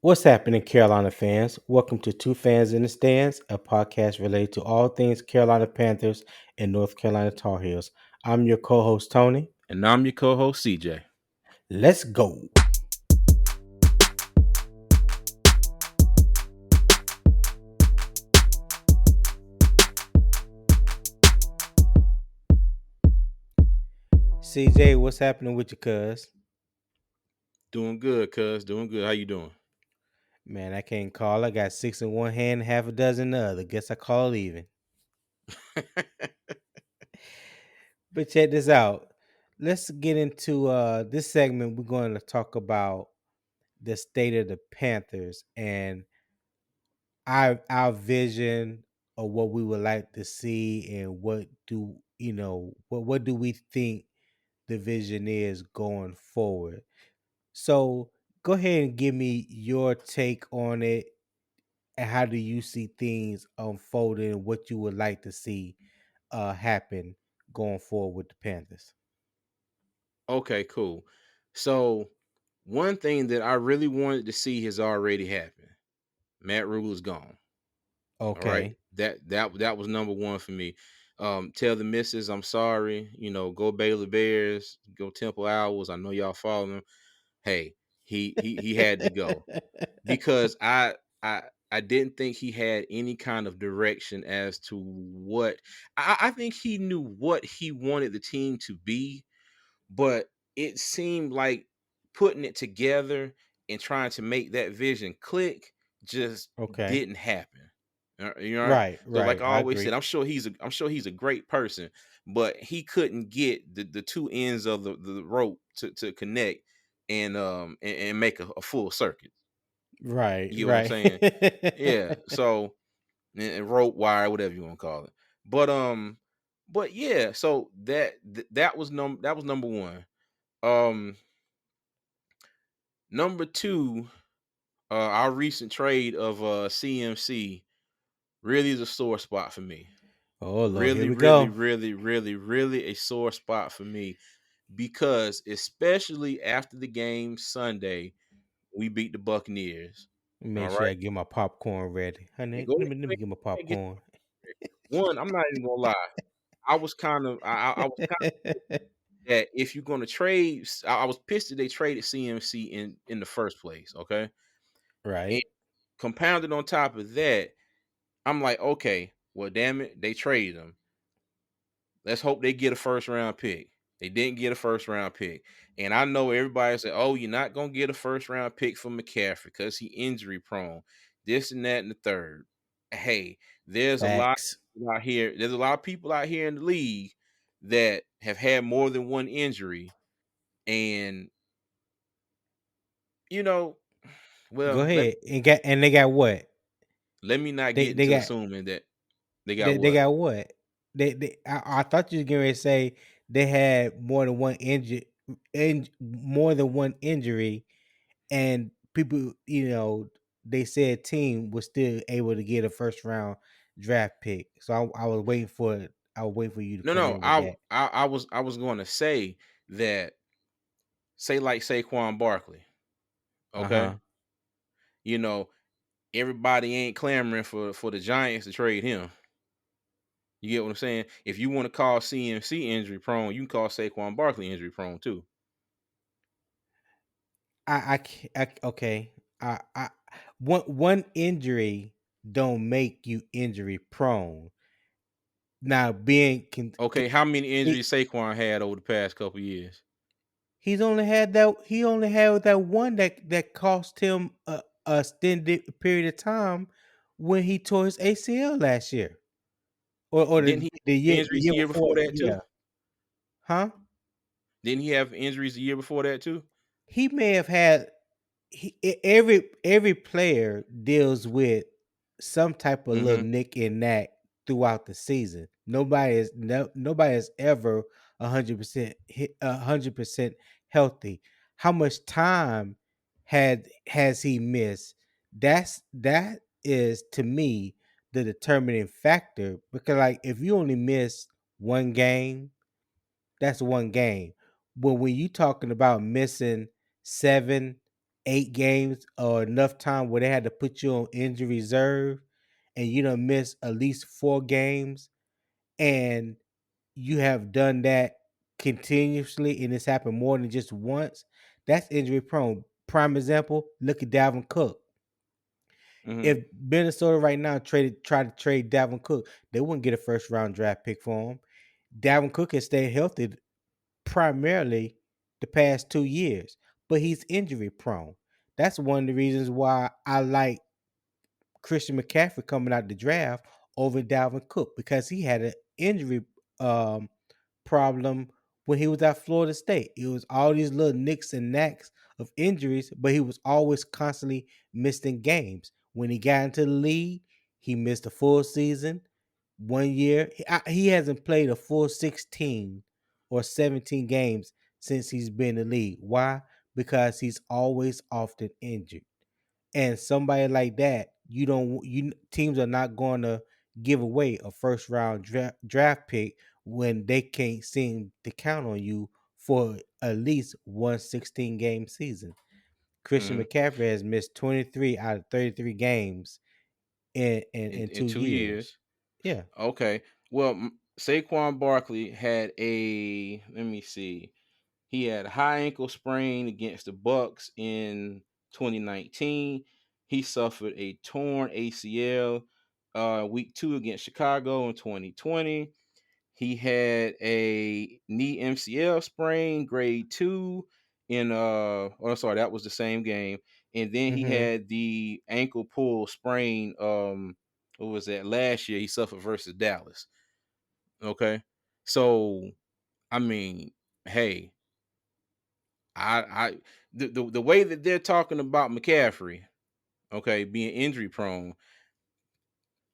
What's happening, Carolina fans? Welcome to Two Fans in the Stands, a podcast related to all things Carolina Panthers and North Carolina Tar Heels. I'm your co-host Tony. And I'm your co-host CJ. Let's go. CJ, what's happening with you, cuz? Doing good, cuz. Doing good. How you doing? Man, I can't call. I got six in one hand, half a dozen in the other. Guess I call it even. But check this out. Let's get into this segment. We're going to talk about the state of the Panthers and our vision of what we would like to see and what do we think the vision is going forward. So go ahead and give me your take on it and how do you see things unfolding and what you would like to see happen going forward with the Panthers. Okay, cool. So one thing that I really wanted to see has already happened. Matt Rule is gone. All right. Okay. That was number one for me. Tell the missus I'm sorry. Go Baylor Bears, go Temple Owls. I know y'all follow them. Hey, he had to go. Because I I didn't think he had any kind of direction as to what I think he knew what he wanted the team to be, but it seemed like putting it together and trying to make that vision click just Okay. didn't happen. You know, Right, so like right. I I always said, agree. I'm sure he's a great person, but he couldn't get the two ends of the rope to connect and make a full circuit. Right, You get what I'm right. saying? Yeah. So and rope wire, whatever you want to call it. But yeah, so that was number one. Um Number two, our recent trade of CMC really is a sore spot for me. Oh Lord, here Really, we really, go. really, really, really a sore spot for me because especially after the game Sunday, we beat the Buccaneers. Make All sure right. I get my popcorn ready. And Honey, go let me get my ahead and get popcorn. one. I'm not even gonna lie. I was kind of that if you're gonna trade, I was pissed that they traded CMC in the first place. Okay, and Right. compounded on top of that, I'm like, okay, well, damn it, they traded him. Let's hope they get a first round pick. They didn't get a first round pick. And I know everybody said, oh, you're not going to get a first round pick for McCaffrey because he injury prone. This and that and the third. Hey, there's a lot Facts. out here. There's a lot of people out here in the league that have had more than one injury. And, you know, Go well, ahead and they got what? let me not They get they into got assuming that they got they what. got what? I thought you was going to say they had more than one injury, more than one injury, and people, they said team was still able to get a first round draft pick. So I was waiting for it. I was waiting for you to No, come no, in with that. I was going to say that say like Saquon Barkley. Uh Okay. huh. You know, everybody ain't clamoring for the Giants to trade him. You get what I'm saying? If you want to call CMC injury prone, you can call Saquon Barkley injury prone too. Okay. I one injury don't make you injury prone. Now being Okay, how many it, injuries Saquon had over the past couple years? he only had that one that cost him a extended period of time when he tore his ACL last year or Didn't he the have injuries year the year before. before that too? Yeah. Huh? Didn't he have injuries the year before that too? He may have had every player deals with some type of little Mm-hmm. nick and knack throughout the season. Nobody is ever 100% healthy. How much time has he missed? That is to me the determining factor because like if you only miss one game, that's one game. But when you talking about missing 7, 8 games or enough time where they had to put you on injury reserve and you don't miss at least 4 games and you have done that continuously and it's happened more than just once, that's injury prone. Prime example, look at Dalvin Cook. Hmm. If Minnesota right now tried to trade Dalvin Cook, they wouldn't get a first round draft pick for him. Dalvin Cook has stayed healthy primarily the past 2 years, but he's injury prone. That's one of the reasons why I like Christian McCaffrey coming out the draft over Dalvin Cook because he had an injury um, problem when he was at Florida State. It was all these little nicks and knacks of injuries, but he was always constantly missing games. When he got into the league, he missed a full season. One year, he hasn't played a full 16 or 17 games since he's been in the league. Why? Because he's always often injured. And somebody like that, you don't you teams are not going to give away a first round draft pick when they can't seem to count on you for at least one 16 game season. Christian Hmm. McCaffrey has missed 23 out of 33 games in In two 2 years. years. Yeah. Okay. Well, Saquon Barkley had a, let me see. He had a high ankle sprain against the Bucks in 2019. He suffered a torn ACL week 2 against Chicago in 2020. He had a knee MCL sprain, grade 2 in oh sorry, that was the same game. And then he Hmm. had the ankle pull sprain what was that last year he suffered versus Dallas. Okay. So, I mean, hey, I the way that they're talking about McCaffrey, okay, being injury prone,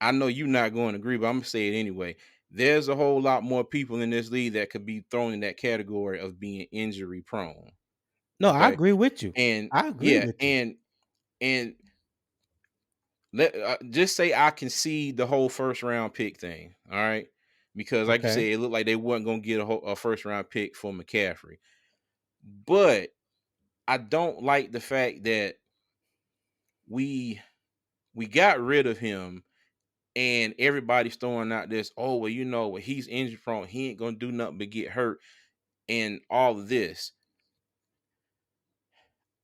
I know you're not going to agree, but I'm gonna say it anyway. There's a whole lot more people in this league that could be thrown in that category of being injury prone. No, I Okay. agree with you. And I agree yeah, with you. and let just say I can see the whole first round pick thing. All right. Because like you said, Okay. it looked like they weren't gonna get a first round pick for McCaffrey. But I don't like the fact that we we got rid of him and everybody's throwing out this, oh well, he's injury prone, he ain't gonna do nothing but get hurt and all of this.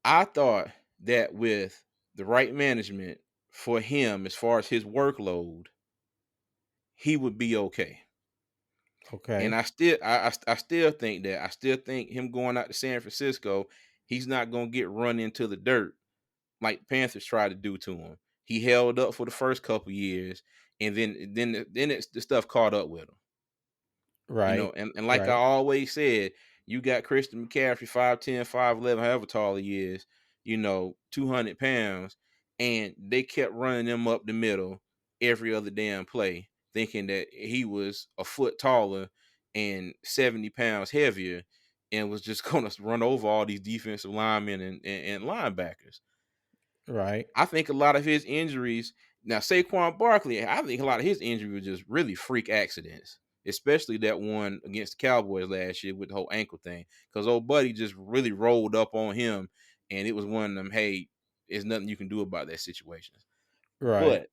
I thought that with the right management for him as far as his workload, he would be okay. And Okay. I still think that. I still think him going out to San Francisco, he's not gonna get run into the dirt like the Panthers tried to do to him. He held up for the first couple years, and then the stuff caught up with him. Right. And like I Right. always said, you got Christian McCaffrey, 5'10", 5'11", however tall he is, 200 pounds, and they kept running him up the middle every other damn play, thinking that he was a foot taller and 70 pounds heavier and was just gonna run over all these defensive linemen and linebackers. Right. I think a lot of his injuries now Saquon Barkley, I think a lot of his injury was just really freak accidents, especially that one against the Cowboys last year with the whole ankle thing. Because old buddy just really rolled up on him, and it was one of them. Hey, there's nothing you can do about that situation. Right. But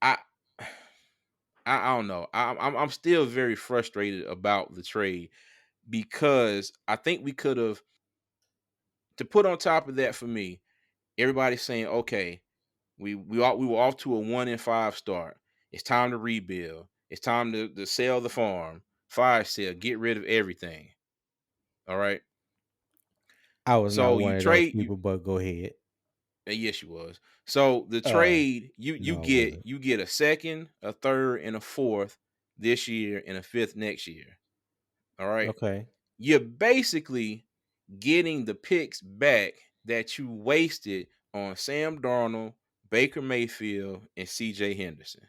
I, I don't know. I'm still very frustrated about the trade because I think we could have to put on top of that for me. Everybody's saying, okay, we were off to a 1-5 start. It's time to rebuild. It's time to sell the farm, fire sale, get rid of everything. All right. I was not So one you of those trade you people, but go ahead. yes, you was. So the Uh trade you no, I get wasn't. you get a second, a third, and a fourth this year and a fifth next year. All right. Okay. You're basically getting the picks back that you wasted on Sam Darnold, Baker Mayfield, and CJ Henderson.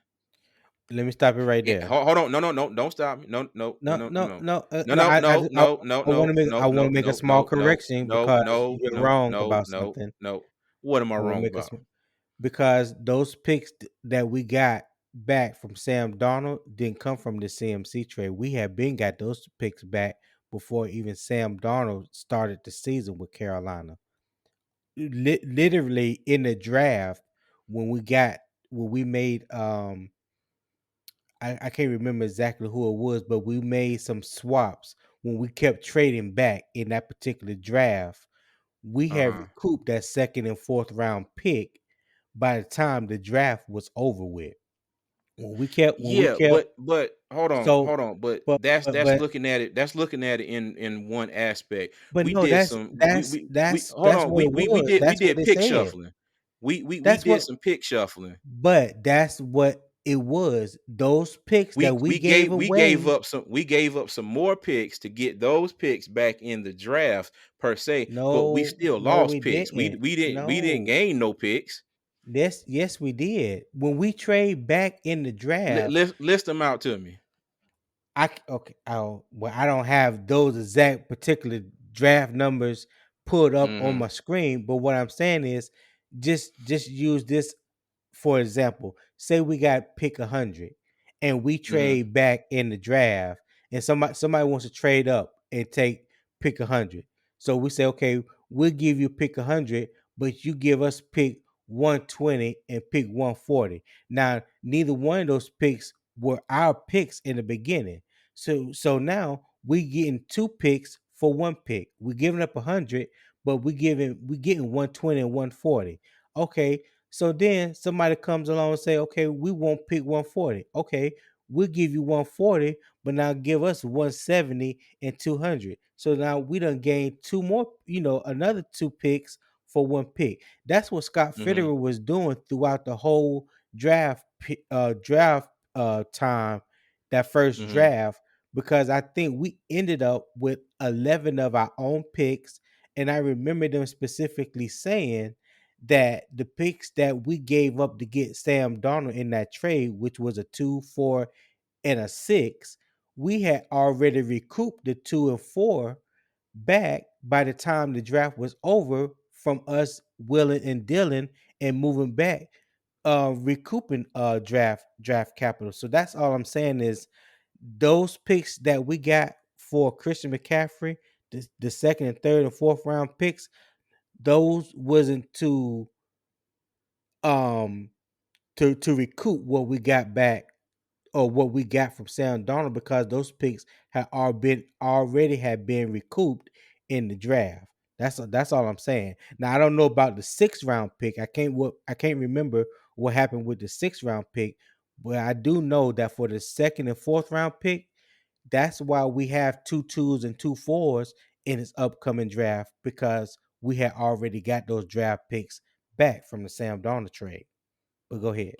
Let me stop it right there. Hold on. No, no, no. Don't stop me. No, no, no, No, no, no, no. no, No, no. no, no, no, no, I want no, to make no, no, a no, small no, no, correction no, because no, you're no, wrong no, about no, something. no. What am I I want to wrong make about? because those picks that we got back from Sam Donald didn't come from the CMC trade. We had been got those picks back before even Sam Donald started the season with Carolina. literally in the draft when we got when we made I can't remember exactly who it was, but we made some swaps when we kept trading back in that particular draft. We had Uh-huh. recouped that second and fourth round pick by the time the draft was over with. When we Yeah, kept but hold on, so hold on. But but that's but looking at it. That's looking at it in one aspect. but We no, did some. We hold that's on. what it was. We That's what did they pick said. shuffling. We That's did what some pick shuffling. but that's what it was. Those picks that we gave away. We gave up some more picks to get those picks back in the draft per se. But we No, still no, lost we picks. didn't. We didn't No. gain no picks. Yes, we did. When we trade back in the draft, List them out to me. okay. Well, I don't have those exact particular draft numbers pulled up on Mm-hmm. my screen, but what I'm saying is, just use this for example. Say we got pick 100, and we Mm-hmm. trade back in the draft, and somebody wants to trade up and take pick 100. So we say, okay, we'll give you pick 100, but you give us pick 120 and pick 140. Now, neither one of those picks were our picks in the beginning. So now we getting two picks for one pick. We're giving up 100, but we getting 120 and 140. Okay, so then somebody comes along and say, okay, we won't pick 140. Okay, we'll give you 140, but now give us 170 and 200. So now we done gained two more, another two picks for one pick. That's what Scott Mm-hmm. Fitterer was doing throughout the whole draft time, that first Mm-hmm. draft, because I think we ended up with 11 of our own picks. And I remember them specifically saying that the picks that we gave up to get Sam Darnold in that trade, which was a 2, 4, and a 6, we had already recouped the 2 and 4 back by the time the draft was over from us willing and dealing and moving back, recouping draft capital. So that's all I'm saying is those picks that we got for Christian McCaffrey, the second and third and fourth round picks, those wasn't um to recoup what we got back or what we got from Sam Donald, because those picks had already had been recouped in the draft. That's all I'm saying. Now I don't know about the sixth round pick. I can't remember what happened with the sixth round pick, but I do know that for the second and fourth round pick, that's why we have two twos and two fours in this upcoming draft, because we had already got those draft picks back from the Sam Donald trade. But go ahead.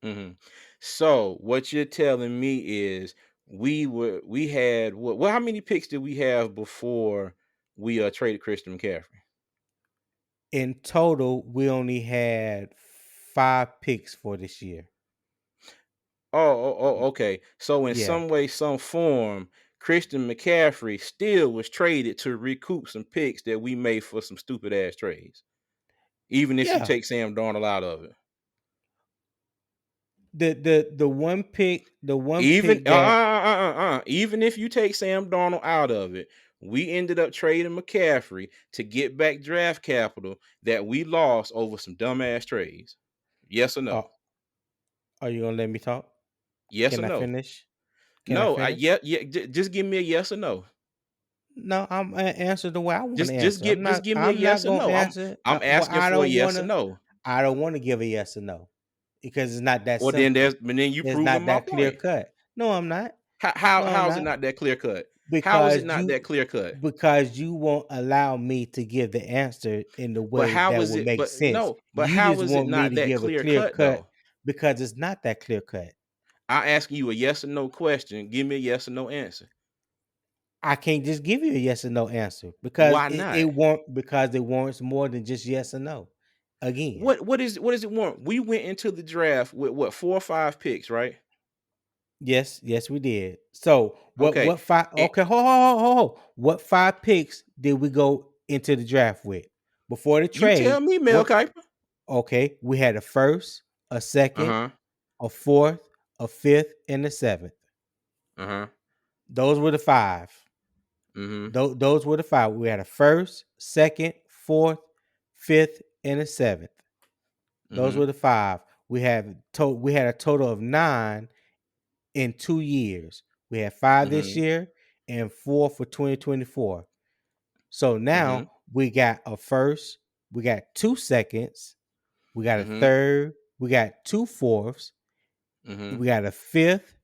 Mm-hmm. So what you're telling me is we had what? Well, how many picks did we have before we traded Christian McCaffrey? In total, we only had 5 picks for this year. Okay. So in Yeah. some way, some form, Christian McCaffrey still was traded to recoup some picks that we made for some stupid ass trades. Even if you Yeah. take Sam Darnold out of it. The one Even pick that even if you take Sam Darnold out of it, we ended up trading McCaffrey to get back draft capital that we lost over some dumbass trades. Yes or uh, no? are you gonna let me talk? Yes or Can I no? finish? Can I No, I finish? yeah, yeah. Just give me a yes or no. No, I'm gonna answer the way I want to answer. Just give me a I'm not yes or gonna no. answer. I'm Well, asking for a yes or no. I don't want to give a yes or no, because it's not that Well, then simple. you It's proving not my that clear point. cut. No, I'm not. No, I'm How is it not. not that clear cut? How is it Because not you that clear cut? because you won't allow me to give the answer in the But way how that is will it? make But sense. no, but You how just is it want me not to that give a clear clear cut cut though? because it's not that clear cut. I asking you a yes or no question. Give me a yes or no answer. I can't just give you a yes or no answer because Why not? it warrants more than just yes or no. Again. What does it want? We went into the draft with what 4 or 5 picks, right? Yes, we did. So Okay. what five And okay, hold. What 5 picks did we go into the draft with? Before the you tell trade, me, Mel what Kiper. okay, we had a first, a second, Uh-huh. a fourth, a fifth, and a seventh. Uh-huh. Those were the five. Mm-hmm. Those were the five. We had a first, second, fourth, fifth, and a seventh. Those Mm-hmm. were the five. We had a total of 9 in 2 years. We had 5 this Mm-hmm. year and 4 for 2024. So now Mm-hmm. we got a first, we got 2 seconds, we got a Mm-hmm. third, we got 2 fourths, Mm-hmm. we got a fifth,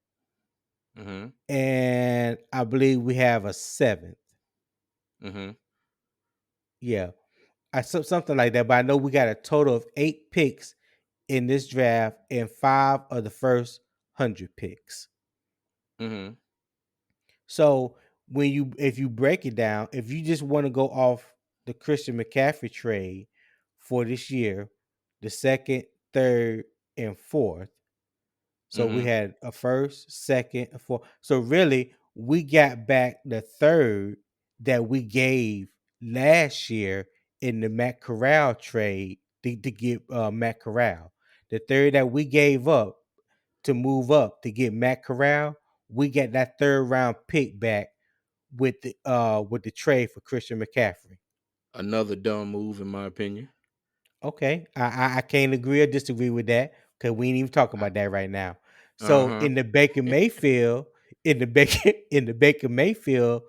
Mm-hmm. and I believe we have a seventh. Mm-hmm. Yeah, something like that. But I know we got a total of 8 picks in this draft and 5 of the first 100 picks. Mm-hmm. So if you break it down, if you just want to go off the Christian McCaffrey trade for this year, the second, third, and fourth. So we Mm-hmm. had a first, second, a fourth. So really, we got back the third that we gave last year in the Matt Corral trade to get Matt Corral. The third that we gave up to move up to get Matt Corral, we got that third round pick back with the trade for Christian McCaffrey. Another dumb move, in my opinion. Okay, I can't agree or disagree with that because we ain't even talking about that right now. So Uh-huh. in the Baker Mayfield, in the Baker Mayfield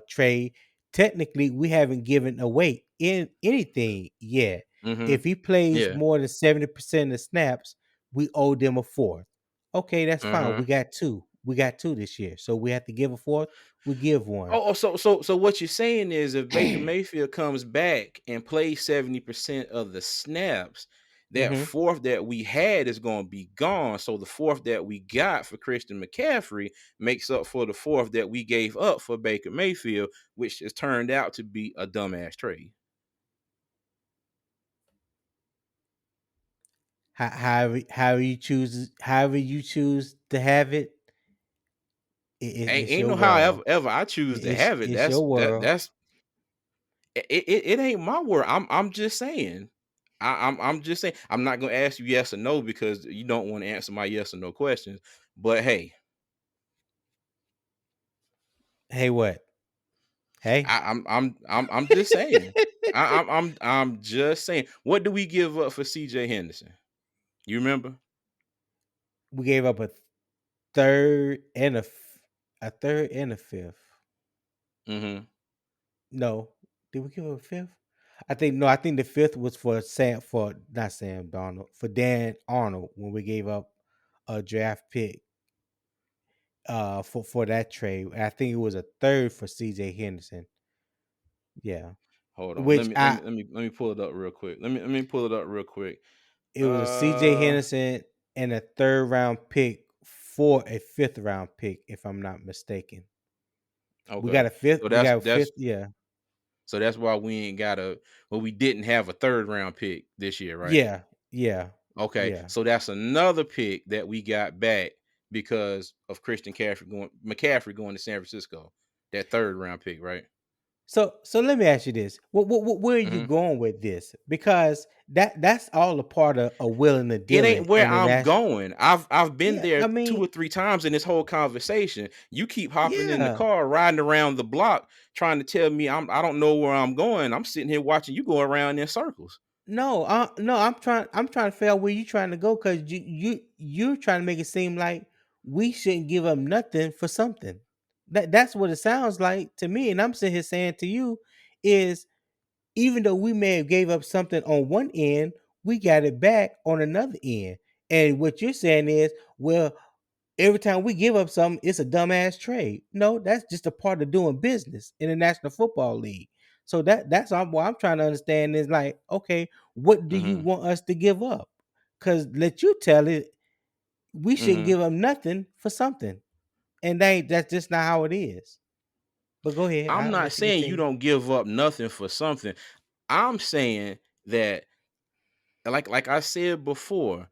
trade, technically we haven't given away in anything yet. Mm-hmm. If he plays Yeah. more than 70% of snaps, we owe them a fourth. Okay, that's fine. Uh-huh. We got two. We got two this year, so we have to give a fourth. We give one. So what you're saying is if Baker Mayfield comes back and plays 70% of the snaps, that hmm fourth that we had is going to be gone. So the fourth that we got for Christian McCaffrey makes up for the fourth that we gave up for Baker Mayfield, which has turned out to be a dumbass trade. However you choose to have it, it's Ain't your no how world. ever I choose to have it. It's your world. That's it ain't my word. I'm just saying. I'm just saying. I'm not gonna ask you yes or no because you don't want to answer my yes or no questions. But hey, Hey, what? Hey, I'm just saying. I'm just saying. What do we give up for CJ Henderson? You remember? we gave up third and a third and a fifth. Mm-hmm. No, did we give up a fifth? I think no. I think the fifth was for not Sam Donald for Dan Arnold when we gave up a draft pick for that trade. I think it was a third for CJ Henderson. Yeah, Hold on. which I Let me pull it up real quick. Let me pull it up real quick. it was a CJ Uh Henderson and a third round pick for a fifth round pick, if I'm not mistaken. We got okay. a fifth. So We got a that's fifth. Yeah, so that's why we ain't got a well, we didn't have a third round pick this year, right? yeah, yeah, Okay, yeah. so that's another pick that we got back because of Christian McCaffrey going to San Francisco. That third round pick, right? So let me ask you this: where are you Hmm. going with this? Because that's all a part of a willing and It dealing ain't where in the I'm national. going. I've been Yeah, there I two mean, or three times in this whole conversation. You keep hopping in the yeah. car, riding around the block, trying to tell me I don't know where I'm going. I'm sitting here watching you go around in circles. No, no. I'm trying to figure out where you trying to go because you're trying to make it seem like we shouldn't give up nothing for something. That's what it sounds like to me. And I'm sitting here saying to you is even though we may have gave up something on one end, we got it back on another end. And what you're saying is, well, every time we give up something, it's a dumbass trade. No, that's just a part of doing business in the National Football League. So that's what I'm trying to understand is like, okay, what do you Hmm. want us to give up? Because let you tell it, we shouldn't Hmm. give up nothing for something, and that's just not how it is. But go ahead, I'm I'll not let you saying you continue. don't give up nothing for something. I'm saying that, like I said before,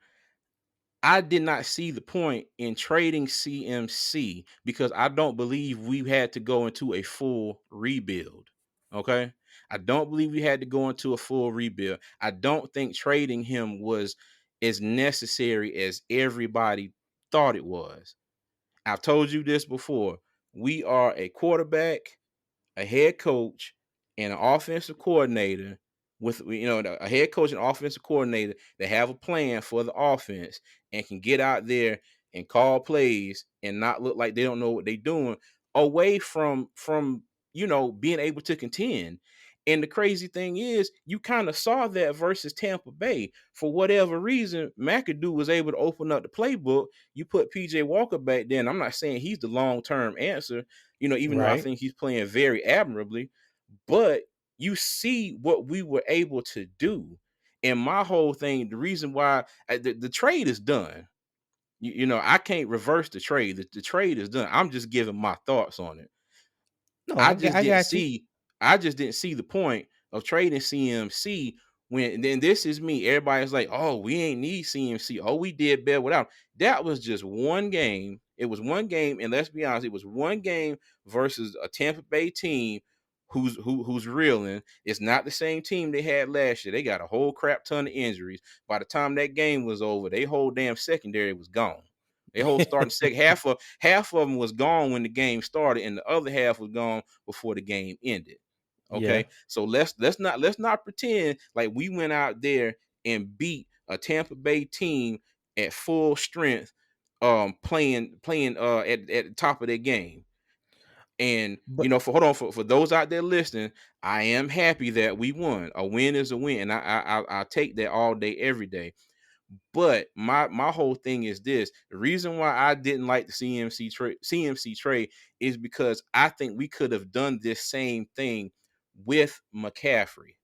I did not see the point in trading CMC because I don't believe we had to go into a full rebuild. Okay. I don't believe we had to go into a full rebuild. I don't think trading him was as necessary as everybody thought it was. I've told you this before. We are a quarterback, a head coach, and an offensive coordinator with a head coach and offensive coordinator that have a plan for the offense and can get out there and call plays and not look like they don't know what they're doing, away from being able to contend. And the crazy thing is, you kind of saw that versus Tampa Bay. For whatever reason, McAdoo was able to open up the playbook. You put PJ Walker back then. I'm not saying he's the long-term answer, even though I Right. think he's playing very admirably, but you see what we were able to do. And my whole thing, the reason why the trade is done, I can't reverse the trade. The trade is done. I'm just giving my thoughts on it. No, I just I didn't got you. see I just didn't see the point of trading CMC when then this is me. Everybody's like, oh, we ain't need CMC. Oh, we did better without him. That was just one game. It was one game, and let's be honest, it was one game versus a Tampa Bay team who's reeling. It's not the same team they had last year. They got a whole crap ton of injuries. By the time that game was over, they whole damn secondary was gone. They whole starting second half of them was gone when the game started, and the other half was gone before the game ended. Yeah. Okay, so let's not pretend like we went out there and beat a Tampa Bay team at full strength, playing at the top of their game. And But for hold on, for those out there listening, I am happy that we won. A win is a win, and I take that all day, every day. But my whole thing is this: the reason why I didn't like the CMC trade is because I think we could have done this same thing with McCaffrey.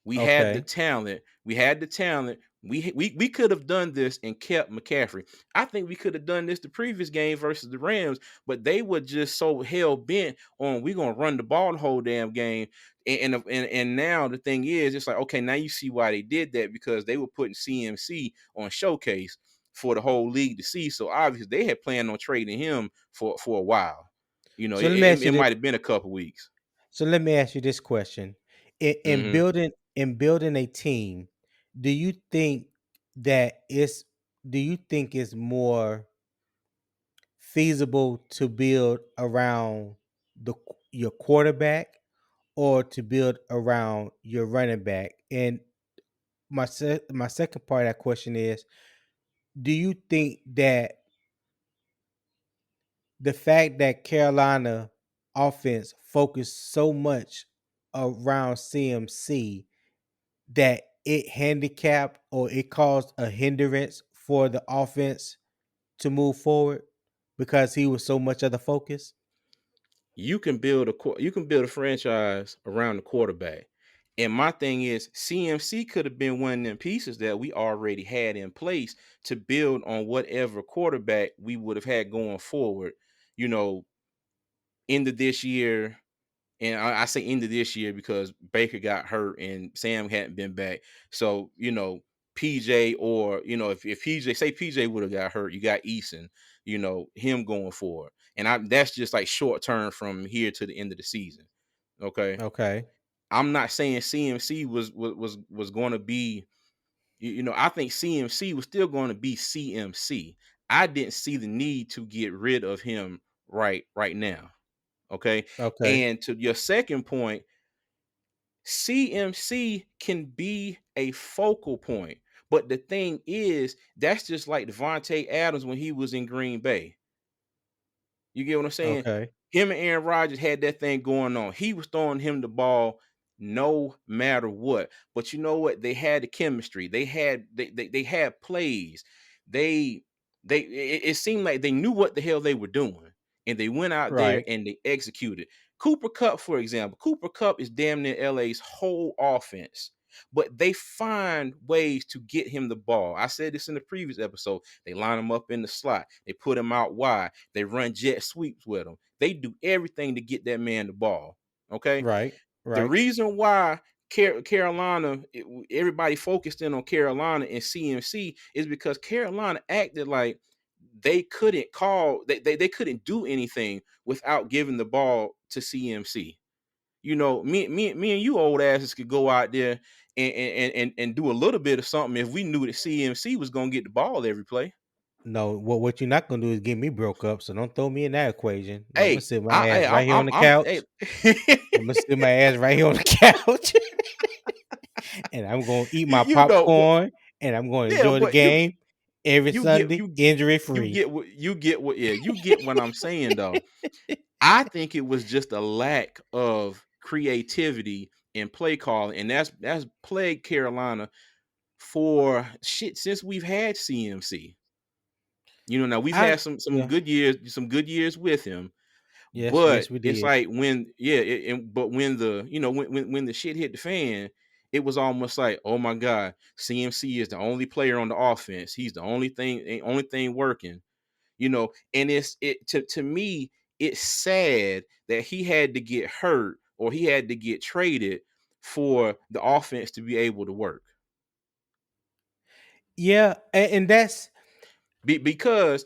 We had the okay. talent. We had the talent. We could have done this and kept McCaffrey. I think we could have done this the previous game versus the Rams, but they were just so hell bent on we gonna run the ball the whole damn game. And now the thing is, it's like, okay, now you see why they did that, because they were putting CMC on showcase for the whole league to see. So obviously they had planned on trading him for a while. So let me ask you It this. might have been a couple weeks. So let me ask you this question: Hmm. in building a team, do you think that it's do you think it's more feasible to build around your quarterback or to build around your running back? And my second part of that question is: do you think that the fact that Carolina offense focused so much around CMC that it handicapped or it caused a hindrance for the offense to move forward because he was so much of the focus? You can build a franchise around the quarterback. And my thing is, CMC could have been one of them pieces that we already had in place to build on whatever quarterback we would have had going forward, you know, into this year. And I say into this year because Baker got hurt and Sam hadn't been back. So, PJ, or, if PJ would have got hurt, you got Eason, him going forward. And that's just like short term from here to the end of the season. Okay. Okay. I'm not saying CMC was going to be, I think CMC was still going to be CMC. I didn't see the need to get rid of him right now. Okay. Okay. And to your second point, CMC can be a focal point. But the thing is, that's just like Devontae Adams when he was in Green Bay. You get what I'm saying? Okay. Him and Aaron Rodgers had that thing going on. He was throwing him the ball no matter what. But you know what? They had the chemistry. They had plays. They it seemed like they knew what the hell they were doing. And they went out there Right. and they executed. Cooper Cup, for example. Cooper Cup is damn near LA's whole offense. But they find ways to get him the ball. I said this in the previous episode. They line him up in the slot. They put him out wide. They run jet sweeps with him. They do everything to get that man the ball. Okay. Right. The Right. reason why Carolina, everybody focused in on Carolina and CMC is because Carolina acted like they couldn't they couldn't do anything without giving the ball to CMC. Me and you old asses could go out there and do a little bit of something if we knew that CMC was gonna get the ball every play. No, what you're not gonna do is get me broke up. So don't throw me in that equation. I'm gonna Hey, sit my ass right here on the I'm couch. hey. I'm gonna sit my ass right here on the couch. and I'm gonna eat you, my you know, but popcorn, and I'm gonna yeah, enjoy the but you game every you get Sunday, you injury you free. get what you get what I'm saying though. I think it was just a lack of creativity in play calling, and that's plagued Carolina for shit since we've had CMC. Now we've I had some Yeah. good years with him, Yes, but yes, we it's did. like when yeah, but when the when the shit hit the fan, it was almost like, oh my god, CMC is the only player on the offense. He's the only thing working. And it to me, it's sad that he had to get hurt or he had to get traded for the offense to be able to work. Yeah, and that's Because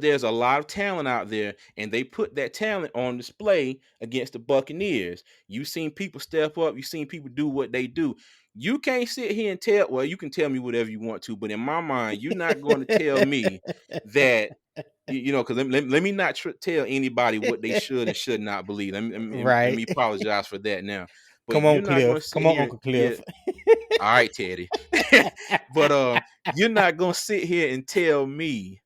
there's a lot of talent out there, and they put that talent on display against the Buccaneers. You've seen people step up. You've seen people do what they do. You can't sit here and tell. Well, you can tell me whatever you want to, but in my mind, you're not going to tell me that because let me not tell anybody what they should and should not believe. Let me right. apologize for that now. But Come on, you're not going Cliff. to sit Come on, here. Uncle Yeah, Cliff. all right, Teddy. But you're not going to sit here and tell me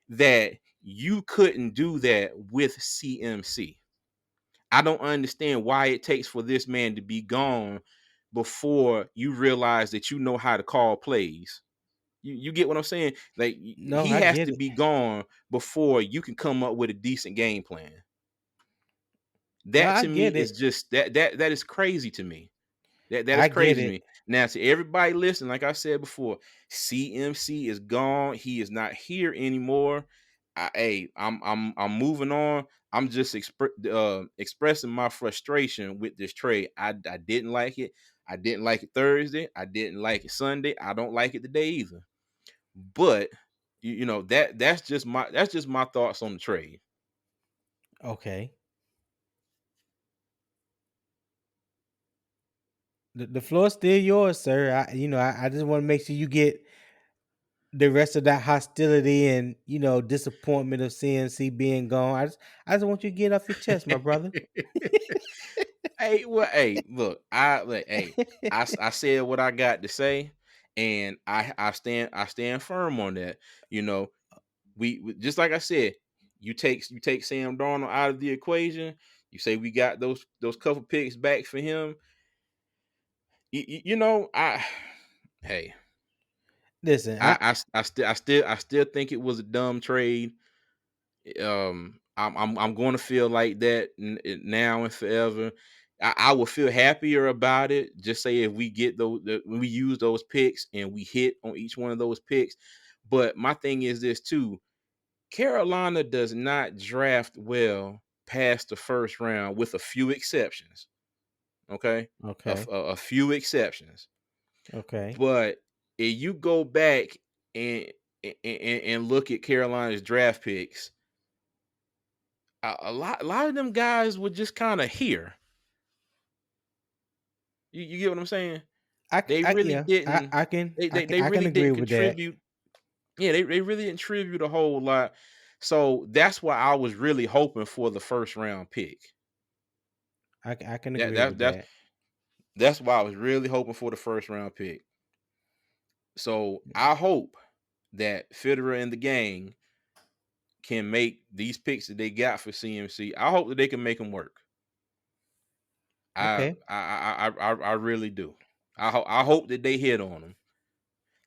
that you couldn't do that with CMC. I don't understand why it takes for this man to be gone before you realize that you know how to call plays. You get what I'm saying? Like No, he I has get to it. be gone before you can come up with a decent game plan. No, That I to me get is it. just that is crazy to me. That is I get crazy to it. me. Now, to everybody listening, like I said before, CMC is gone. He is not here anymore. I'm moving on. I'm just expressing my frustration with this trade. I didn't like it. I didn't like it Thursday. I didn't like it Sunday. I don't like it today either. But that's just my thoughts on the trade. Okay. The floor is still yours, sir. I just want to make sure you get the rest of that hostility and disappointment of CNC being gone. I just want you to get it off your chest, my brother. Look, I said what I got to say, and I stand firm on that. You know, just like I said, you take Sam Darnold out of the equation. You say we got those couple picks back for him. I hey, Listen, I still think it was a dumb trade. I'm going to feel like that now and forever. I will feel happier about it. Just say if we get when we use those picks and we hit on each one of those picks. But my thing is this too: Carolina does not draft well past the first round, with a few exceptions. Okay, okay, a few exceptions. okay. But if you go back and look at Carolina's draft picks, a lot of them guys were just kind of here. You get what I'm saying? They really Yeah, didn't. They I can really agree didn't with that. contribute. Yeah, they really didn't contribute a whole lot. So that's why I was really hoping for the first round pick. I can That agree that with that's that. that's why I was really hoping for the first round pick. So I hope that Federer and the gang can make these picks that they got for CMC. I hope that they can make them work. I Okay, I I I really do. I hope that they hit on them,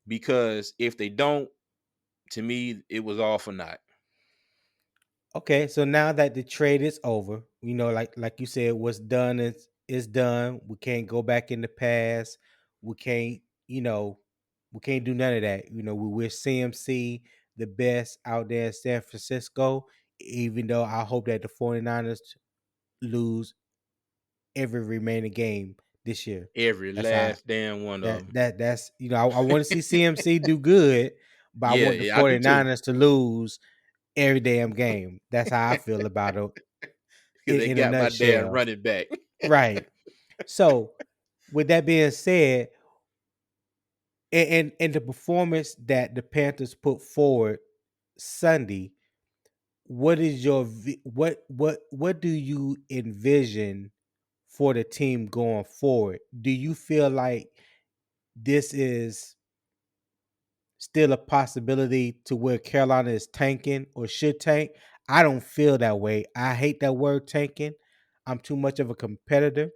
because if they don't, to me, it was all for naught. okay. So now that the trade is over, like you said, what's done is done. We can't go back in the past. We can't, you know, we can't do none of that. We wish CMC the best out there in San Francisco, even though I hope that the 49ers lose every remaining game this year. Every That's how last damn one of them. that's I want to see CMC do good, but I Yeah, want the yeah, I do too. 49ers to lose every damn game. That's how I feel about it Because they in a got my damn nutshell. running back. Right. So, with that being said, and the performance that the Panthers put forward Sunday, what is your what do you envision for the team going forward? Do you feel like this is still a possibility to where Carolina is tanking or should tank. I don't feel that way. I hate that word tanking. I'm too much of a competitor,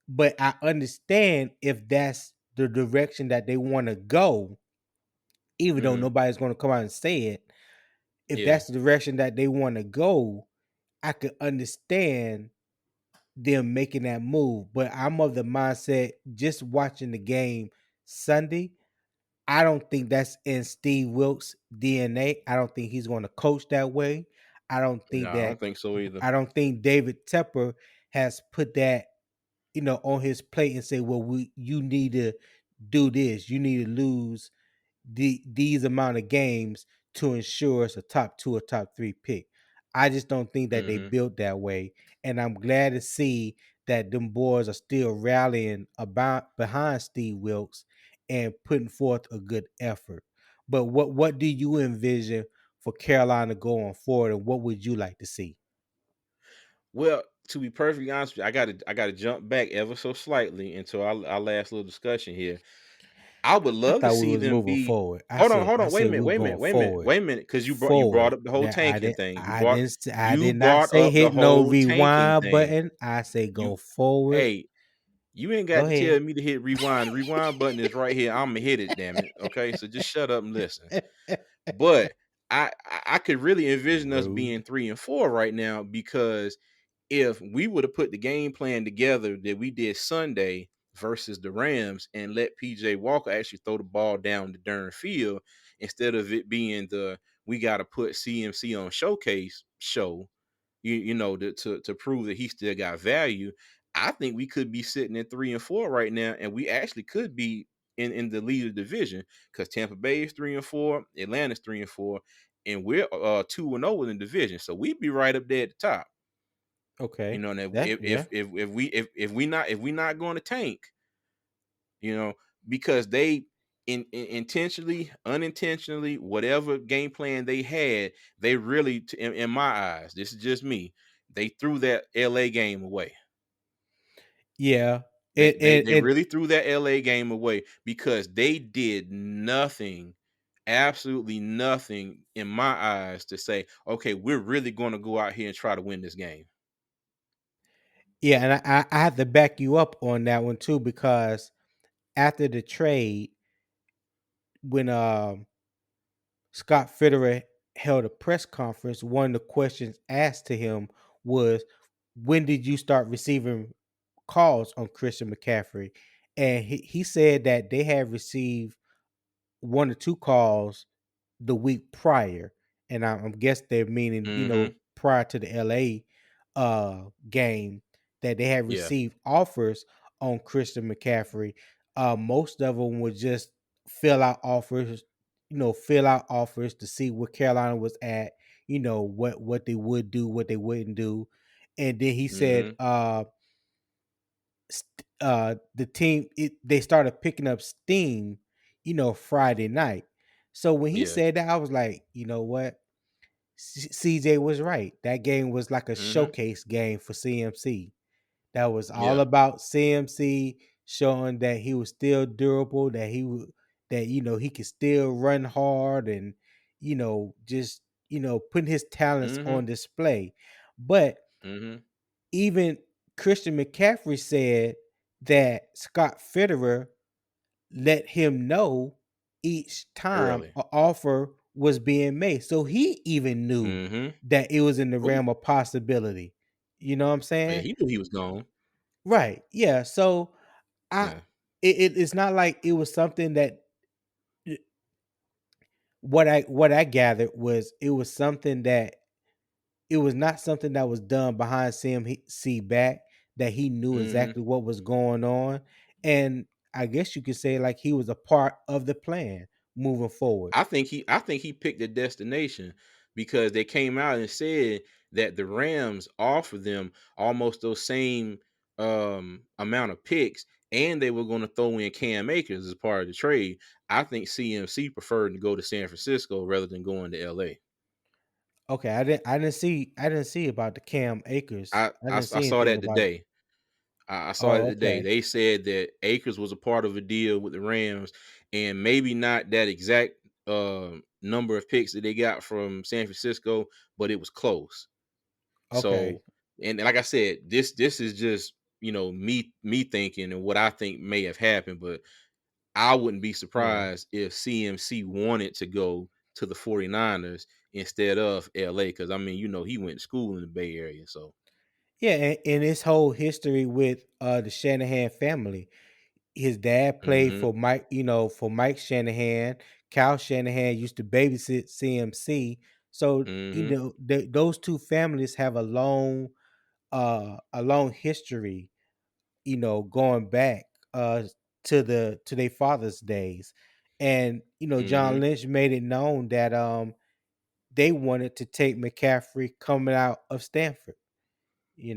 but I understand if that's the direction that they want to go, even though Hmm. nobody's going to come out and say it. If Yeah. that's the direction that they want to go, I could understand them making that move. But I'm of the mindset just watching the game Sunday. I don't think that's in Steve Wilkes' DNA. I don't think he's going to coach that way. I don't No, think I that don't think so either. I don't think David Tepper has put that, on his plate and say, "Well, you need to do this. You need to lose these amount of games to ensure it's a top 2 or top 3 pick." I just don't think that they Hmm. built that way, and I'm glad to see that them boys are still rallying about behind Steve Wilkes and putting forth a good effort. But what do you envision for Carolina going forward, and what would you like to see? Well, to be perfectly honest with you, I gotta jump back ever so slightly into our last little discussion here. I would I love to thought we see was them moving be. forward. I Hold on, said hold I on, wait a said minute, we wait a going minute, wait a minute, forward. wait a minute, because you brought Forward. up the whole That tanking thing. I You did not brought say up the hit no whole tanking rewind thing. button. I say You go forward. Hey, you ain't Go got to ahead. tell me to hit rewind. The rewind button is right here. I'ma hit it, damn it. Okay, so just shut up and listen. But I could really envision us being Rude. 3-4 right now, because if we would have put the game plan together that we did Sunday versus the Rams and let PJ Walker actually throw the ball down the darn field, instead of it being the we got to put CMC on showcase show, to prove that he still got value, I think we could be sitting at 3-4 right now, and we actually could be in the lead of the division, because Tampa Bay is 3-4, Atlanta's 3-4, and we're 2-0 in the division, so we'd be right up there at the top. Okay. And That yeah. if we not going to tank, you know, because they intentionally, unintentionally, whatever game plan they had, they really, in my eyes, this is just me, they threw that LA game away. Yeah. They And they and, they and really threw that LA game away because they did nothing, absolutely nothing in my eyes to say, okay, we're really going to go out here and try to win this game. yeah, and I have to back you up on that one too, because after the trade, when Scott Fitterer held a press conference, one of the questions asked to him was, when did you start receiving calls on Christian McCaffrey? And he said that they had received one or two calls the week prior, and I'm guess they're meaning, Mhm. prior to the LA game, that they had Yeah. received offers on Christian McCaffrey. Most of them would just fill out offers to see where Carolina was at, what they would do, what they wouldn't do. And then he said Mhm. the team they started picking up steam, Friday night. So when he Yeah. said that, I was like, you know what? CJ was right. That game was like a Mhm. showcase game for CMC. That was all Yeah. about CMC showing that he was still durable, that he would that he could still run hard, and just putting his talents Mhm. on display. But Mhm. even Christian McCaffrey said that Scott Fitterer let him know each time Early. an offer was being made. So he even knew Mhm. that it was in the Oh, yeah. realm of possibility. You know what I'm Oh, yeah, saying? he knew he was gone. Right. Yeah. So I Yeah. it's not like it was something that what I gathered was it was something that it was not something that was done behind CMC back, that he knew Mhm. exactly what was going on. And I guess you could say like he was a part of the plan moving forward. I think he picked a destination, because they came out and said that the Rams offered them almost those same amount of picks, and they were going to throw in Cam Akers as part of the trade. I think CMC preferred to go to San Francisco rather than going to LA. Okay, I didn't see about the Cam Akers. I I didn't see saw anything that about it. today. I saw it Oh, today. okay. They said that Akers was a part of a deal with the Rams, and maybe not that exact number of picks that they got from San Francisco, but it was close. Okay. So, and like I said, this is just me thinking and what I think may have happened, but I wouldn't be Yeah. surprised if CMC wanted to go to the 49ers instead of LA, because I mean, he went to school in the Bay Area. So Yeah, and his whole history with the Shanahan family. His dad played hmm for Mike, for Mike Shanahan. Kyle Shanahan used to babysit CMC. So, hmm those two families have a long history, going back to their father's days. And, John hmm Lynch made it known that they wanted to take McCaffrey coming out of Stanford,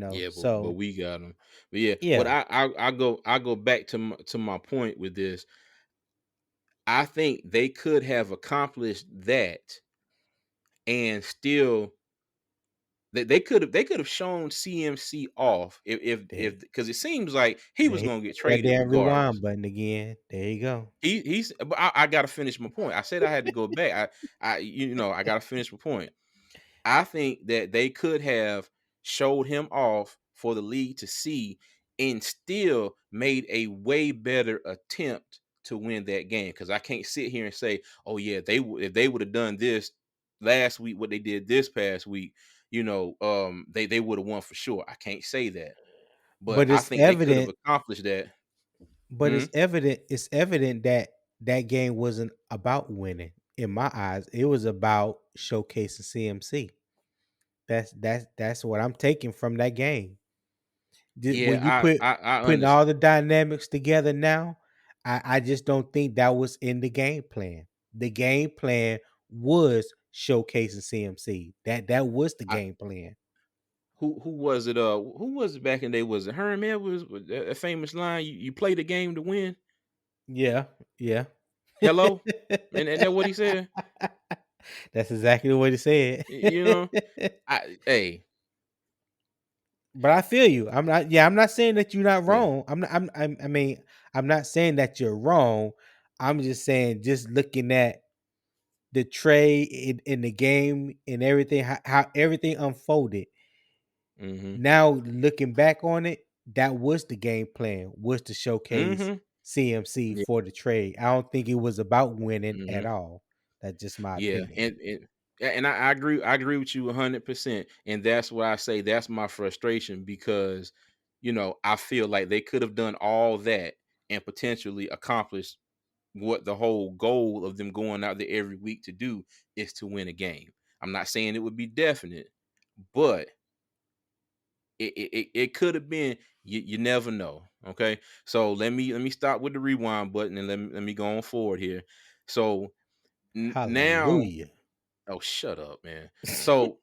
Yeah, but so we got him. But yeah, what yeah. I go back to my point with this. I think they could have accomplished that and still they could have shown CMC off There, if because it seems like he was there, gonna get that traded damn rewind regardless. button again. There you go. But I gotta finish my point. I said I had to go back. I gotta finish my point. I think that they could have showed him off for the league to see and still made a way better attempt to win that game. Because I can't sit here and say, "Oh yeah, if they would have done this last week, what they did this past week, they would have won for sure." I can't say that, but But I it's think they could have evident. accomplished that. But Hmm? it's evident that that game wasn't about winning. In my eyes, it was about showcasing CMC. That's what I'm taking from that game. When you Yeah, I putting understand. all the dynamics together now, I just don't think that was in the game plan. The game plan was showcasing CMC. That was the game plan. Who was it? Who was it back in the day? Was it Herm Edwards with a famous line? You play the game to win. Yeah, yeah. Hello, and that what he said. That's exactly what he said. You know, hey, But I feel you. I'm not saying that you're not yeah, wrong. I mean, I'm not saying that you're wrong. I'm just saying, just looking at the trade in the game and everything, how everything unfolded. mm-hmm, Now looking back on it, that was the game plan, was to showcase mm-hmm, CMC yeah, for the trade. I don't think it was about winning mm-hmm, at all. That's just my yeah, opinion. and I agree. I agree with you 100%, and that's why I say that's my frustration because I feel like they could have done all that and potentially accomplished what the whole goal of them going out there every week to do is to win a game. I'm not saying it would be definite, but it could have been. You never know. Okay, so let me stop with the rewind button and let me go on forward here. So now, Hallelujah. oh shut up, man. So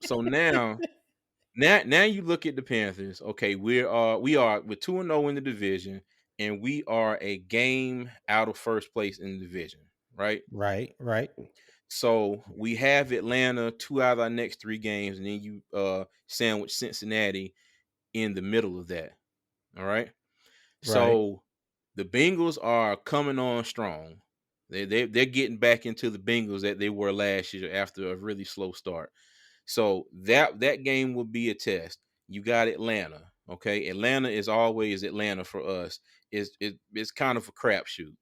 now you look at the Panthers. Okay, we are with 2-0 in the division, and we are a game out of first place in the division, right? Right, right, So we have Atlanta 2 out of our next 3 games, and then you sandwich Cincinnati in the middle of that. All right. right. So the Bengals are coming on strong. They're getting back into the Bengals that they were last year after a really slow start. So that game will be a test. You got Atlanta. Okay. Atlanta is always Atlanta for us. It's kind of a crapshoot.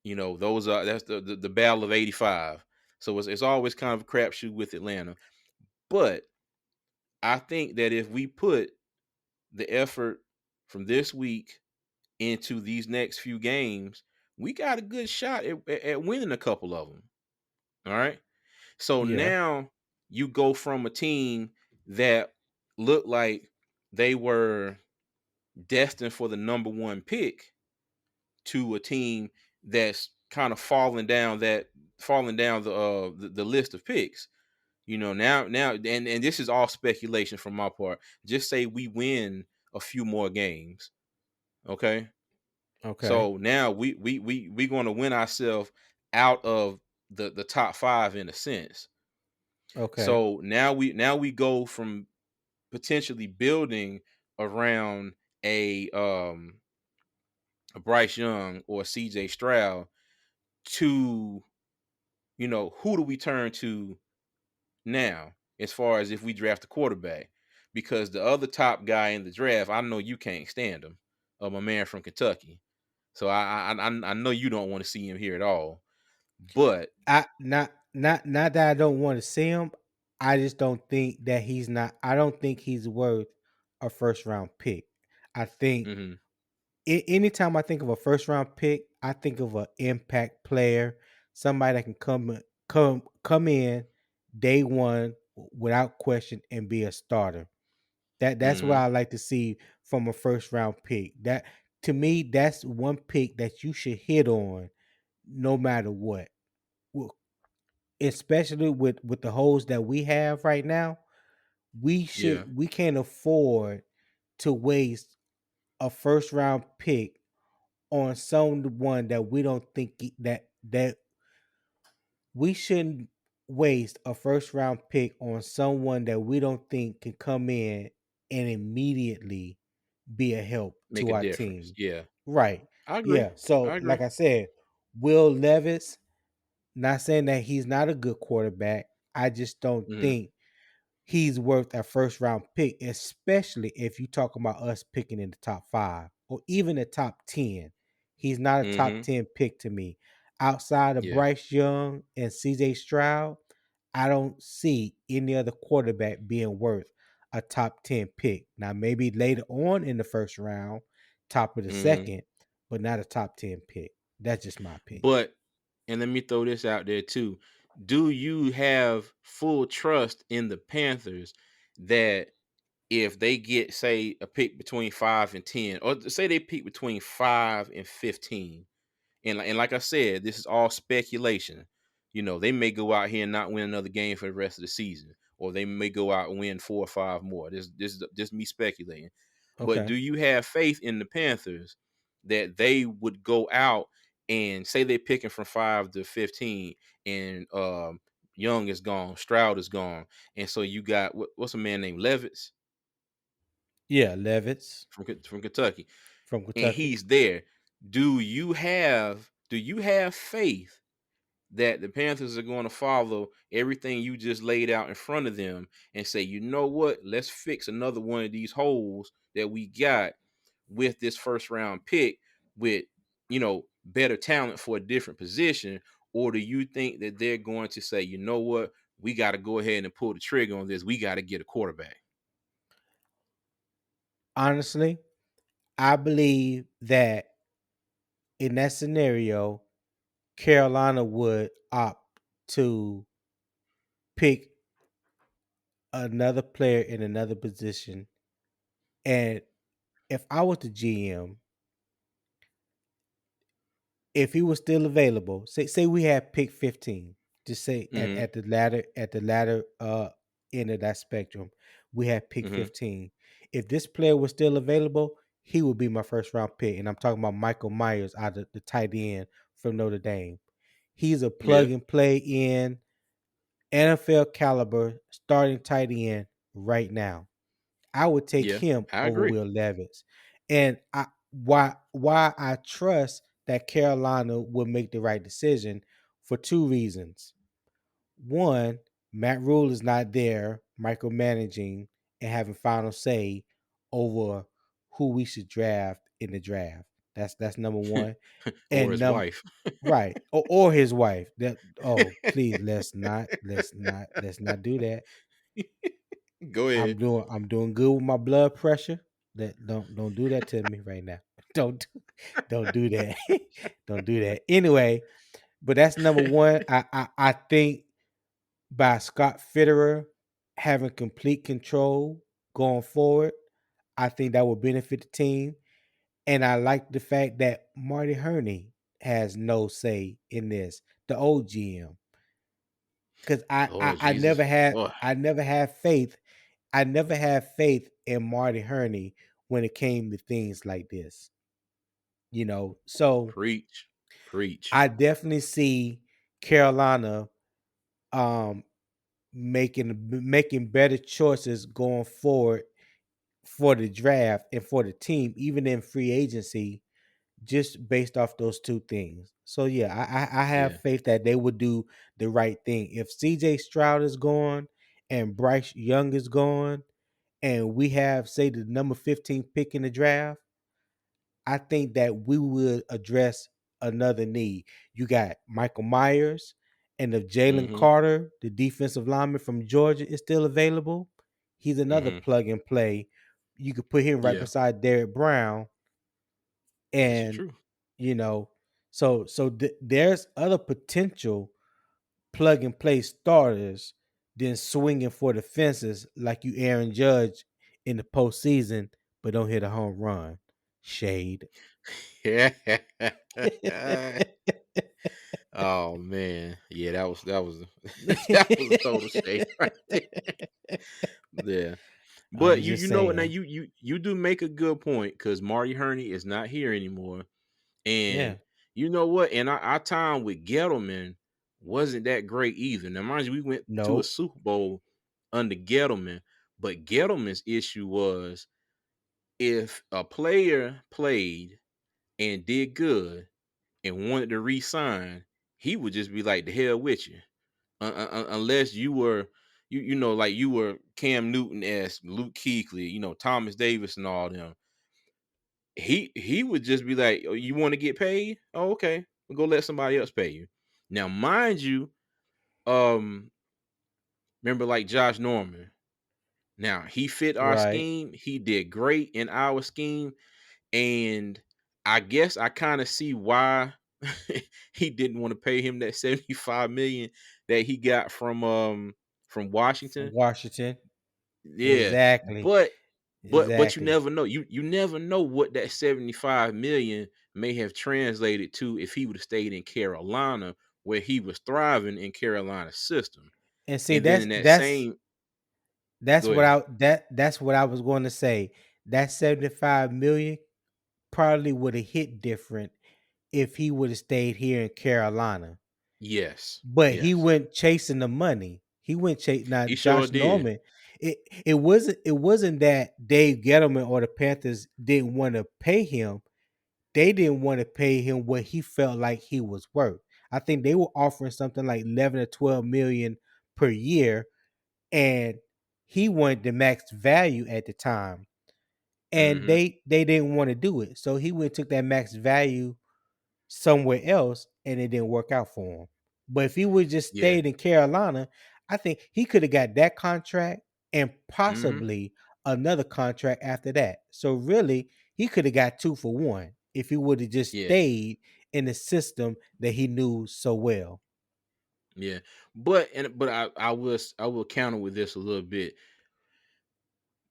That's the battle of 85. So it's always kind of a crapshoot with Atlanta. But I think that if we put the effort from this week into these next few games, we got a good shot at winning a couple of them. All right. So Yeah, now you go from a team that looked like they were destined for the number one pick to a team that's kind of falling down the list of picks. Now and this is all speculation from my part. Just say we win a few more games, okay? okay, So now we going to win ourselves out of the top 5 in a sense. okay. So now we go from potentially building around a um a Bryce Young or a CJ Stroud to, who do we turn to now as far as if we draft a quarterback? Because the other top guy in the draft, I know you can't stand him. My man from Kentucky. So I know you don't want to see him here at all. But I not that I don't want to see him. I just don't think that he's not. I don't think he's worth a first round pick. I think mhm, anytime I think of a first round pick, I think of an impact player, somebody that can come in day one without question and be a starter. That's what mhm, I like to see from a first round pick. That to me, that's one pick that you should hit on no matter what. Well, especially with the holes that we have right now, yeah, we can't afford to waste a first round pick on someone that we don't think that we shouldn't waste a first round pick on someone that we don't think can come in and immediately be a help make to a our difference. team. Yeah, Right. I agree. Yeah. So I like agree. I said, Will Levis, not saying that he's not a good quarterback. I just don't Mhm, think he's worth a first round pick, especially if you talk about us picking in the top five or even the top 10. He's not a top mhm, 10 pick to me. Outside of yeah, Bryce Young and CJ Stroud, I don't see any other quarterback being worth a top 10 pick. Now, maybe later on in the first round, top of the mhm. second, but not a top 10 pick. That's just my opinion. But and let me throw this out there too. Do you have full trust in the Panthers that if they get, say, a pick between 5 and 10, or say they pick between 5 and 15, and like I said, this is all speculation. They may go out here and not win another game for the rest of the season, or they may go out and win 4 or 5 more. This is just me speculating. But Okay. do you have faith in the Panthers that they would go out and say they're picking from 5 to 15, and Young is gone, Stroud is gone, and so you got what's a man named Levis Yeah, Levitz from Kentucky, from and Kentucky. he's there. Do you have faith that the Panthers are going to follow everything you just laid out in front of them and say, you know what, let's fix another one of these holes that we got with this first round pick with, better talent for a different position? Or do you think that they're going to say, you know what, we got to go ahead and pull the trigger on this? We got to get a quarterback. Honestly, I believe that in that scenario, Carolina would opt to pick another player in another position. And if I was the GM, if he was still available, say we had pick 15, just say Mm-hmm. at the latter end of that spectrum, we had pick Mm-hmm. 15. If this player was still available, he would be my first round pick. And I'm talking about Michael Myers out of the tight end from Notre Dame. He's a Yeah. plug and play in NFL caliber starting tight end right now. I would take Yeah. him I over agree. Will Levis. And why I trust that Carolina will make the right decision for two reasons. One, Matt Rule is not there micromanaging and having final say over who we should draft in the draft. That's number one. Or And his wife. right. Or his wife. That oh please let's not do that. Go ahead. I'm doing good with my blood pressure. That don't do that to me right now. Don't don't do that. Don't do that. Anyway, but that's number one. I think by Scott Fitterer having complete control going forward, I think that will benefit the team. And I like the fact that Marty Herney has no say in this, the old GM. Because Oh, Jesus. Oh, I never had faith. I never had faith in Marty Herney when it came to things like this. So preach. Preach. I definitely see Carolina um making better choices going forward for the draft and for the team, even in free agency, just based off those two things. So yeah, I have Yeah. faith that they would do the right thing. If CJ Stroud is gone and Bryce Young is gone, and we have say the number 15 pick in the draft, I think that we would address another need. You got Michael Myers, and if Jalen Mm-hmm. Carter, the defensive lineman from Georgia, is still available, he's another Mm-hmm. plug and play. You could put him right Yeah. beside Derrick Brown, This is and true. you know, there's other potential plug and play starters than swinging for the fences like you Aaron Judge in the postseason, but don't hit a home run. Shade. Yeah. Oh man. Yeah, that was that was a total shade right there. Yeah. I'm But just you know what, now saying. you do make a good point because Marty Herney is not here anymore. Yeah. And you know what? And our time with Gettleman wasn't that great either. Now, mind you, we went to a Nope. Super Bowl under Gettleman, but Gettleman's issue was if a player played and did good and wanted to re-sign, he would just be like, "The hell with you," unless you were, you know, like you were Cam Newton as Luke Kuechly, you know, Thomas Davis and all them. He would just be like, "Oh, you want to get paid? Oh, okay. Well, go let somebody else pay you." Now, mind you, um, remember like Josh Norman. Now he fit our Right. scheme. He did great in our scheme, and I guess I kind of see why he didn't want to pay him that 75 million that he got from From Washington. Washington. Yeah, Exactly. but you Exactly. never know. You never know what that 75 million may have translated to if he would have stayed in Carolina where he was thriving in Carolina's system. And see And then that's in that that's same that's go what ahead. that's what I was going to say. That 75 million probably would have hit different if he would have stayed here in Carolina. Yes. But he Yes. went chasing the money. He went chasing now He sure Josh did. Norman. It wasn't that Dave Gettleman or the Panthers didn't want to pay him. They didn't want to pay him what he felt like he was worth. I think they were offering something like 11 or 12 million per year, and he wanted the max value at the time. And Mhm. they didn't want to do it. So he went took that max value somewhere else, and it didn't work out for him. But if he would just Yeah. stayed in Carolina, I think he could have got that contract and Mhm. possibly another contract after that. So really, he could have got two for one if he would have just Yeah. stayed in the system that he knew so well. Yeah. But I will counter with this a little bit.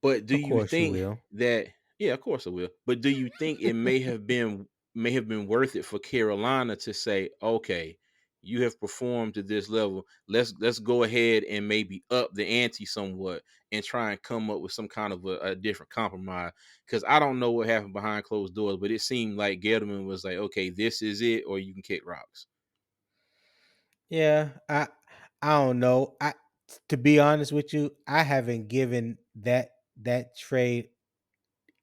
But do Of you course you think will. that yeah, of course I will. But do you think it may have been worth it for Carolina to say, "Okay, you have performed to this level. Let's go ahead and maybe up the ante somewhat and try and come up with some kind of a different compromise." Because I don't know what happened behind closed doors, but it seemed like Gettleman was like, "Okay, this is it, or you can kick rocks." Yeah, I don't know. I To be honest with you, I haven't given that trade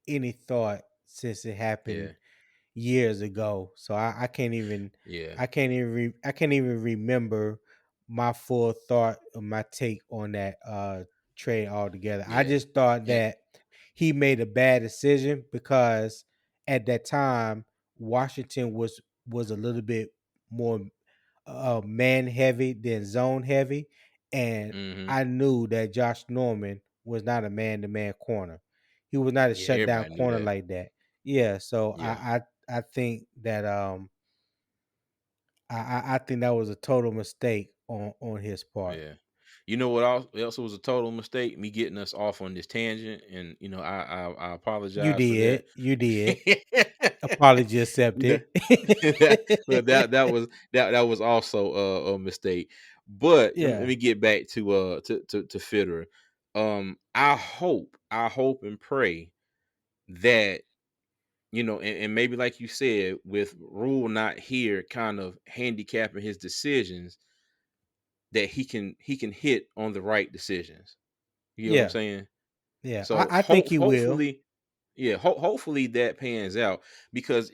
any thought since it happened Yeah, years ago. So I can't even yeah, I can't even remember my full thought or my take on that trade altogether. I yeah, just thought and that he made a bad decision because at that time Washington was a little bit more man heavy than zone heavy, and hmm I knew that Josh Norman was not a man to man corner. He was not a yeah, shutdown everybody knew corner that. like that. Yeah, so Yeah. I think that I think that was a total mistake on his part. Yeah. You know what also was a total mistake? Me getting us off on this tangent, and you know, I apologize for that. You did. Apology You accepted. that was also a mistake. But let Yeah, me get back to Fitterer. I hope and pray that you know, and maybe like you said, with Rule not here, kind of handicapping his decisions, that he can hit on the right decisions. You know what I'm yeah, saying? Yeah, So I think he will. hopefully, yeah, hopefully that pans out because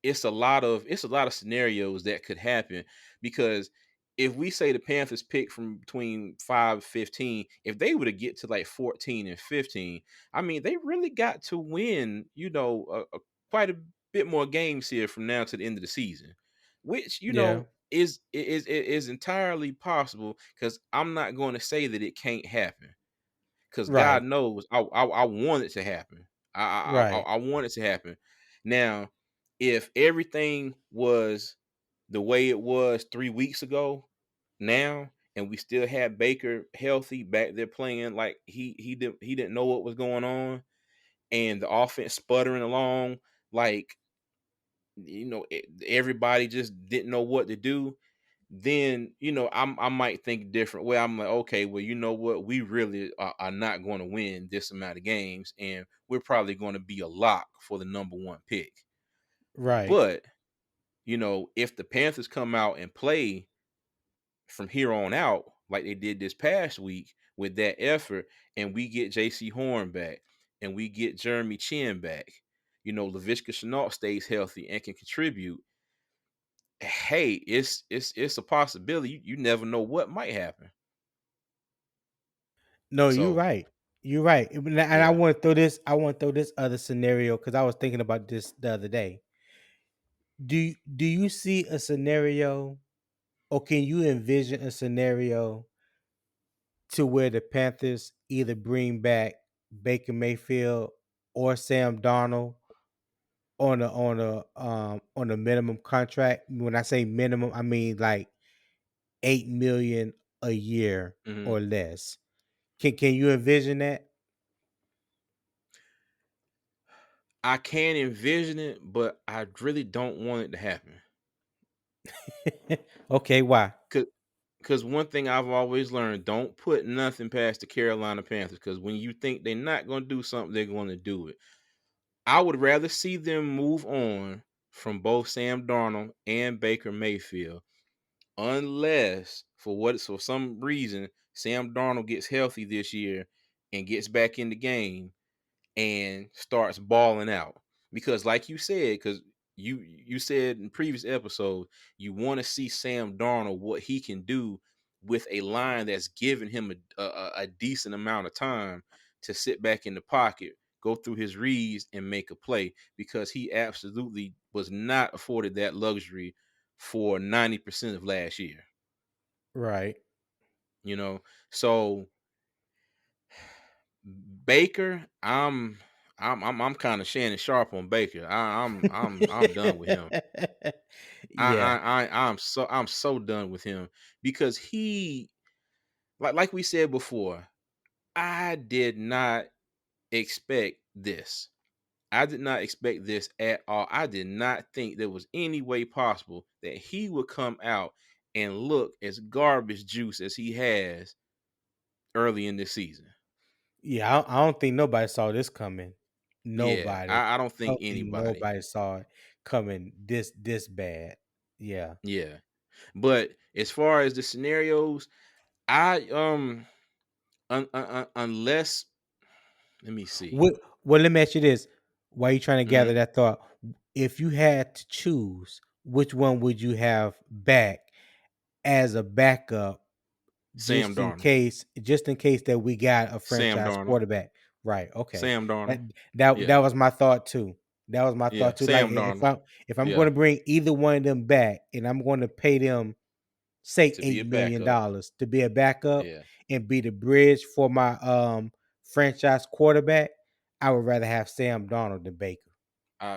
it's a lot of scenarios that could happen because if we say the Panthers pick from between 5 and 15, if they were to get to like 14 and 15, I mean they really got to win, quite a bit more games here from now to the end of the season, which Yeah, is entirely possible because I'm not going to say that it can't happen because God right, knows I want it to happen. right. I want it to happen. Now, if everything was the way it was 3 weeks ago, now, and we still had Baker healthy back there playing like he didn't know what was going on, and the offense sputtering along like everybody just didn't know what to do, then I might think different way. I'm like, okay, well, you know what? We really are not going to win this amount of games, and we're probably going to be a lock for the number one pick. Right. But if the Panthers come out and play from here on out like they did this past week with that effort, and we get J.C. Horn back, and we get Jeremy Chin back, Laviska Shenault stays healthy and can contribute. Hey, it's a possibility. You never know what might happen. No, you're So right. You're right. And I yeah. want to throw this. I want to throw this other scenario because I was thinking about this the other day. Do you see a scenario, or can you envision a scenario to where the Panthers either bring back Baker Mayfield or Sam Darnold on a minimum contract? When I say minimum, I mean like 8 million a year Mhm. or less. Can you envision that? I can envision it, but I really don't want it to happen. Okay, why? Cause one thing I've always learned, don't put nothing past the Carolina Panthers. Cause when you think they're not gonna do something, they're gonna do it. I would rather see them move on from both Sam Darnold and Baker Mayfield, unless for some reason Sam Darnold gets healthy this year and gets back in the game and starts balling out. Because like you said, because you said in previous episode, you want to see Sam Darnold what he can do with a line that's giving him a decent amount of time to sit back in the pocket, go through his reads and make a play, because he absolutely was not afforded that luxury for 90% of last year. Right. You know, so Baker, I'm kind of Shannon Sharp on Baker. I'm done with him. Yeah. I'm so done with him because he, like we said before, I did not expect this. I did not expect this at all. I did not think there was any way possible that he would come out and look as garbage juice as he has early in this season. Yeah, I don't think nobody saw this coming. Yeah, Nobody. I don't I think don't think anybody. nobody saw it coming this bad. Yeah. Yeah. But as far as the scenarios, I unless, let me see. What well, let me ask you this. While you trying to gather Mhm. that thought, if you had to choose, which one would you have back as a backup, Sam Darnold. just in case that we got a Sam franchise Darnold. quarterback? Right. Okay. Sam That Darnold. that Yeah. was my thought too. That was my Yeah. thought too. Like Sam Darnold. if I'm going Yeah. to bring either one of them back, and I'm going to pay them say To be a backup. $8 million to be a backup Yeah. and be the bridge for my franchise quarterback, I would rather have Sam Donald than Baker.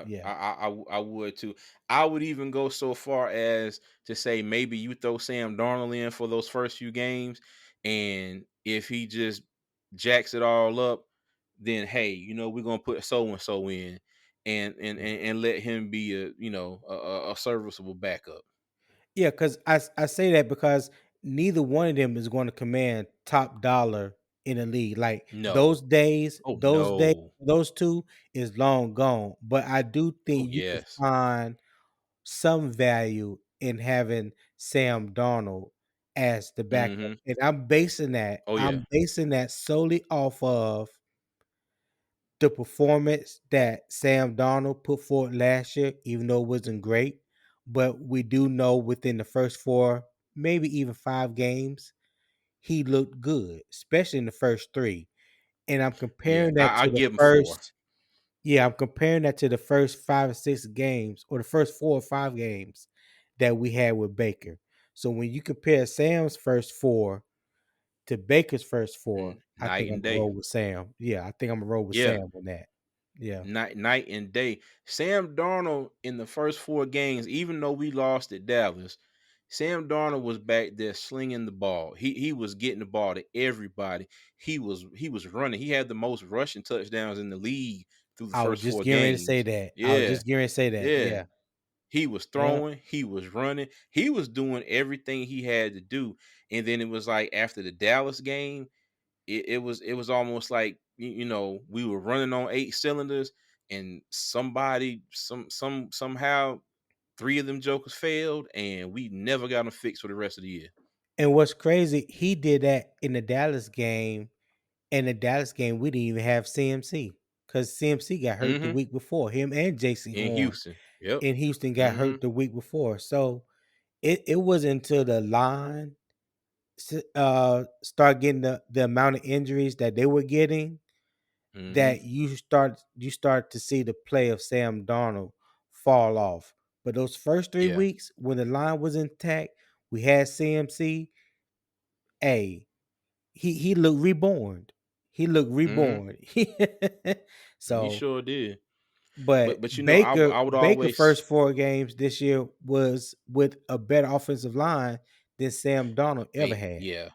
Yeah. I would too. I would even go so far as to say maybe you throw Sam Darnold in for those first few games, and if he just jacks it all up, then hey, we're gonna put so and so in, and let him be a serviceable backup. Yeah, because I say that because neither one of them is going to command top dollar in the league. Like No. Oh those days, no. those two is long gone. But I do Oh think you can yes. find some value in having Sam Darnold as the backup. Hmm. And Oh yeah. I'm basing that solely off of the performance that Sam Darnold put forward last year, even though it wasn't great, but we do know within the first four, maybe even 5 games, he looked good, especially in the first three. And I'm Yeah, comparing that I to the give him 4. first, yeah, I'm comparing that to the first 5 or 6 games, or the first 4 or 5 games that we had with Baker. So when you compare Sam's first four to Baker's first four, I Night think I'm and gonna day. roll with Sam. Yeah, I think I'm gonna roll with Yeah, Sam on that. Yeah. night and day. Sam Darnold in the first 4 games, even though we lost at Dallas, Sam Darnold was back there slinging the ball. He was getting the ball to everybody. He was running. He had the most rushing touchdowns in the league through the I was first just four getting ready to say games. that. I was Yeah, just getting ready to say that. yeah. Yeah. He was Yeah. throwing, he was running, he was doing everything he had to do. And then it was like after the Dallas game, it was almost like we were running on 8 cylinders, and somehow 3 of them jokers failed, and we never got them fixed for the rest of the year. And what's crazy, he did that in the Dallas game. In the Dallas game, we didn't even have CMC because CMC got hurt the Mm-hmm. week before. Him and JC In Horn Houston. Yep. in Houston got Mm-hmm. hurt the week before. So it wasn't until the line start getting the amount of injuries that they were getting Mm-hmm. that you start to see the play of Sam Darnold fall off. But those first three Yeah. weeks when the line was intact, we had CMC. A he looked reborn. He looked Mm-hmm. reborn. He So, sure did. but But Baker I would Baker always first 4 games this year was with a better offensive line than Sam Donald ever had. yeah.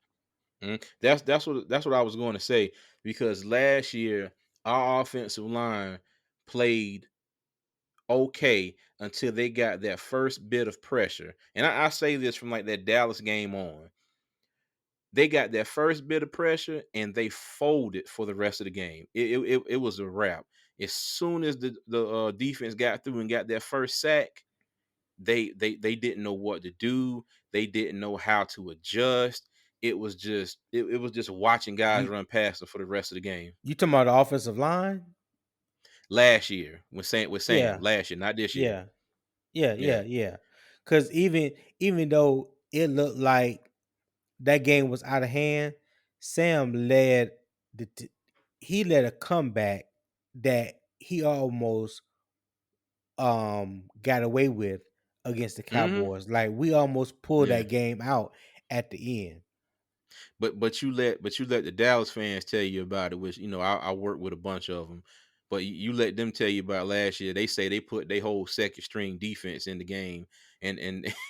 That's what I was going to say, because last year our offensive line played okay until they got that first bit of pressure. And I say this from like that Dallas game on. They got that first bit of pressure and they folded for the rest of the game. It was a wrap. As soon as the defense got through and got that first sack, they didn't know what to do. They didn't know how to adjust. It was just watching guys You run past them for the rest of the game. you talking about the offensive line? Last year with Sam Yeah, last year, not this year. yeah, yeah, Yeah. yeah, yeah. Because even though it looked like that game was out of hand, Sam led he led a comeback that he almost got away with against the Hmm. Cowboys. Like we almost pulled Yeah. that game out at the end. But you let the Dallas fans tell you about it, which I work with a bunch of them. But you let them tell you about last year. They say they put their whole second string defense in the game, and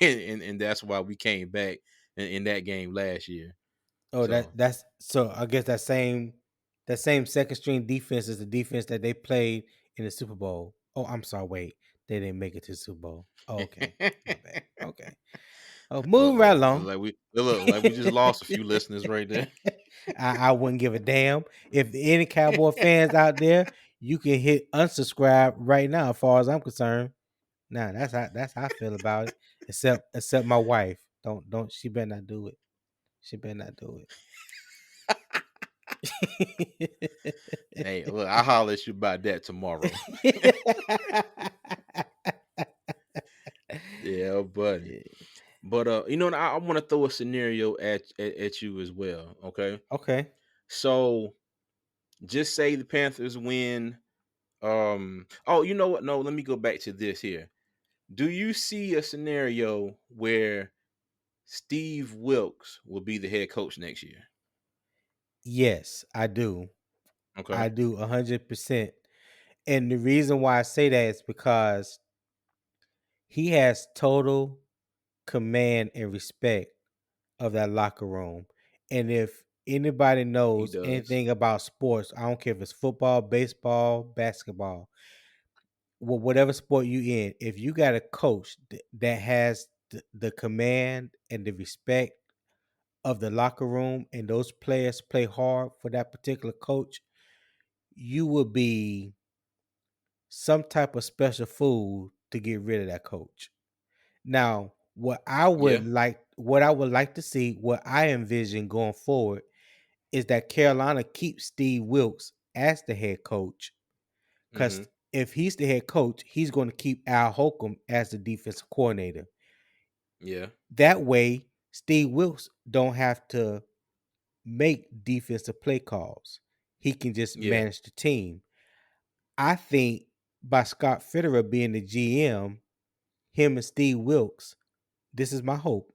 and that's why we came back in that game last year. Oh, So that's so I guess that same second string defense is the defense that they played in the Super Bowl. Oh, I'm sorry, wait. They didn't make it to the Super Bowl. Oh, okay. My bad. Okay. Oh, moving right along. like we just lost a few listeners right there. I wouldn't give a damn. If any Cowboy fans out there, you can hit unsubscribe right now, as far as I'm concerned. Nah, that's how I feel about it. Except my wife. Don't she better not do it. She better not do it. Hey, look, I'll holler at you about that tomorrow. Yeah, buddy. Yeah. But I want to throw a scenario at you as well. Okay, Okay. so just say the Panthers win. Oh, you know what? No, let me go back to this here. Do you see a scenario where Steve Wilkes will be the head coach next year? Yes, I do. Okay. I do 100%. And the reason why I say that is because he has total command and respect of that locker room. And if anybody He knows does. anything about sports, I don't care if it's football, baseball, basketball, whatever sport you in, if you got a coach that has the command and the respect of the locker room and those players play hard for that particular coach, you will be some type of special food to get rid of that coach. Now, Yeah. what I would like to see, what I envision going forward is that Carolina keeps Steve Wilkes as the head coach, Because Mhm. if he's the head coach, he's going to keep Al Holcomb as the defensive coordinator. Yeah. That way, Steve Wilkes don't have to make defensive play calls. He can just Yeah. manage the team. I think by Scott Fitterer being the GM, him and Steve Wilkes, this is my hope.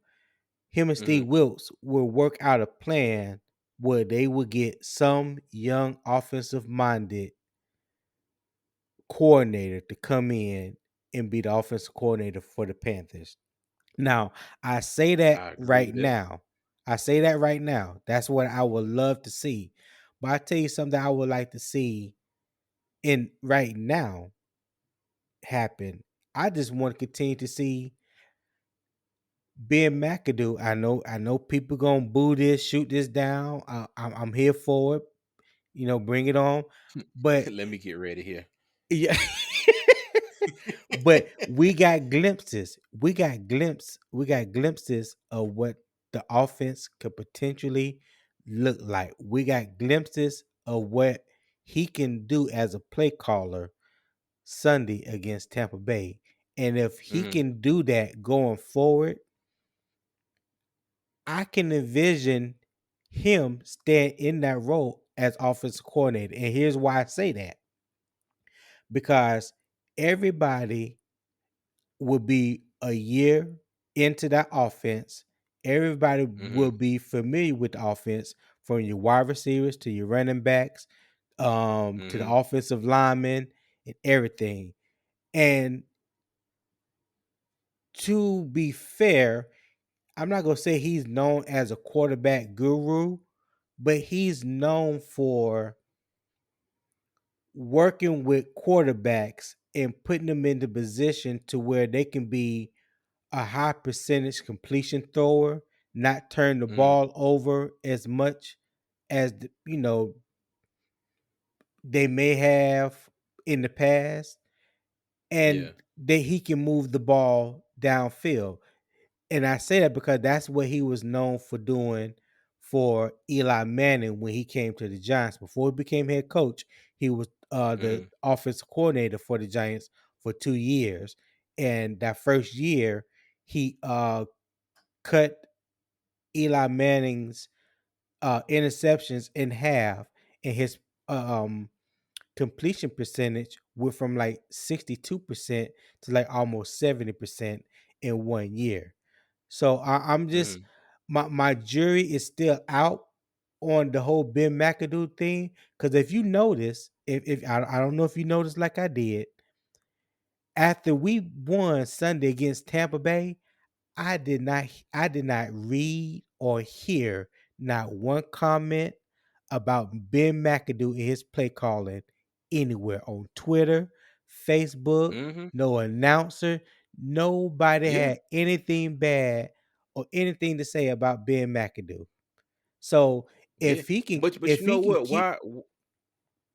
Him and Steve Mhm. Wilkes will work out a plan where they will get some young offensive minded coordinator to come in and be the offensive coordinator for the Panthers. Now, I say that I agree right with that. now. I say that right now. That's what I would love to see. But I tell you something I would like to see in right now happen. I just want to continue to see Ben McAdoo. I know people gonna boo this, shoot this down. I'm here for it. Bring it on. But Let me get ready here. yeah, but we got glimpses. We got glimpses of what the offense could potentially look like. We got glimpses of what he can do as a play caller Sunday against Tampa Bay. And if he Mhm. can do that going forward, I can envision him staying in that role as offensive coordinator. And here's why I say that. Because everybody will be a year into that offense. Everybody will Mhm. be familiar with the offense from your wide receivers to your running backs, to the Mhm. offensive linemen and everything. And to be fair, I'm not gonna say he's known as a quarterback guru, but he's known for working with quarterbacks and putting them into position to where they can be a high percentage completion thrower, not turn the Mhm. ball over as much as they may have in the past, and Yeah. that he can move the ball downfield. And I say that because that's what he was known for doing for Eli Manning when he came to the Giants. Before he became head coach, he was the Mhm. offensive coordinator for the Giants for 2 years. And that first year, he cut Eli Manning's interceptions in half, and his um, completion percentage went from like 62% to like almost 70% in 1 year. So I'm just Mhm. my jury is still out on the whole Ben McAdoo thing. Because if you notice, if I don't know if you noticed like I did, after we won Sunday against Tampa Bay, I did not read or hear not one comment about Ben McAdoo and his play calling anywhere on Twitter, Facebook, Mhm. no announcer. Nobody Yeah. had anything bad or anything to say about Ben McAdoo. So Yeah. But if you he know can what? keep go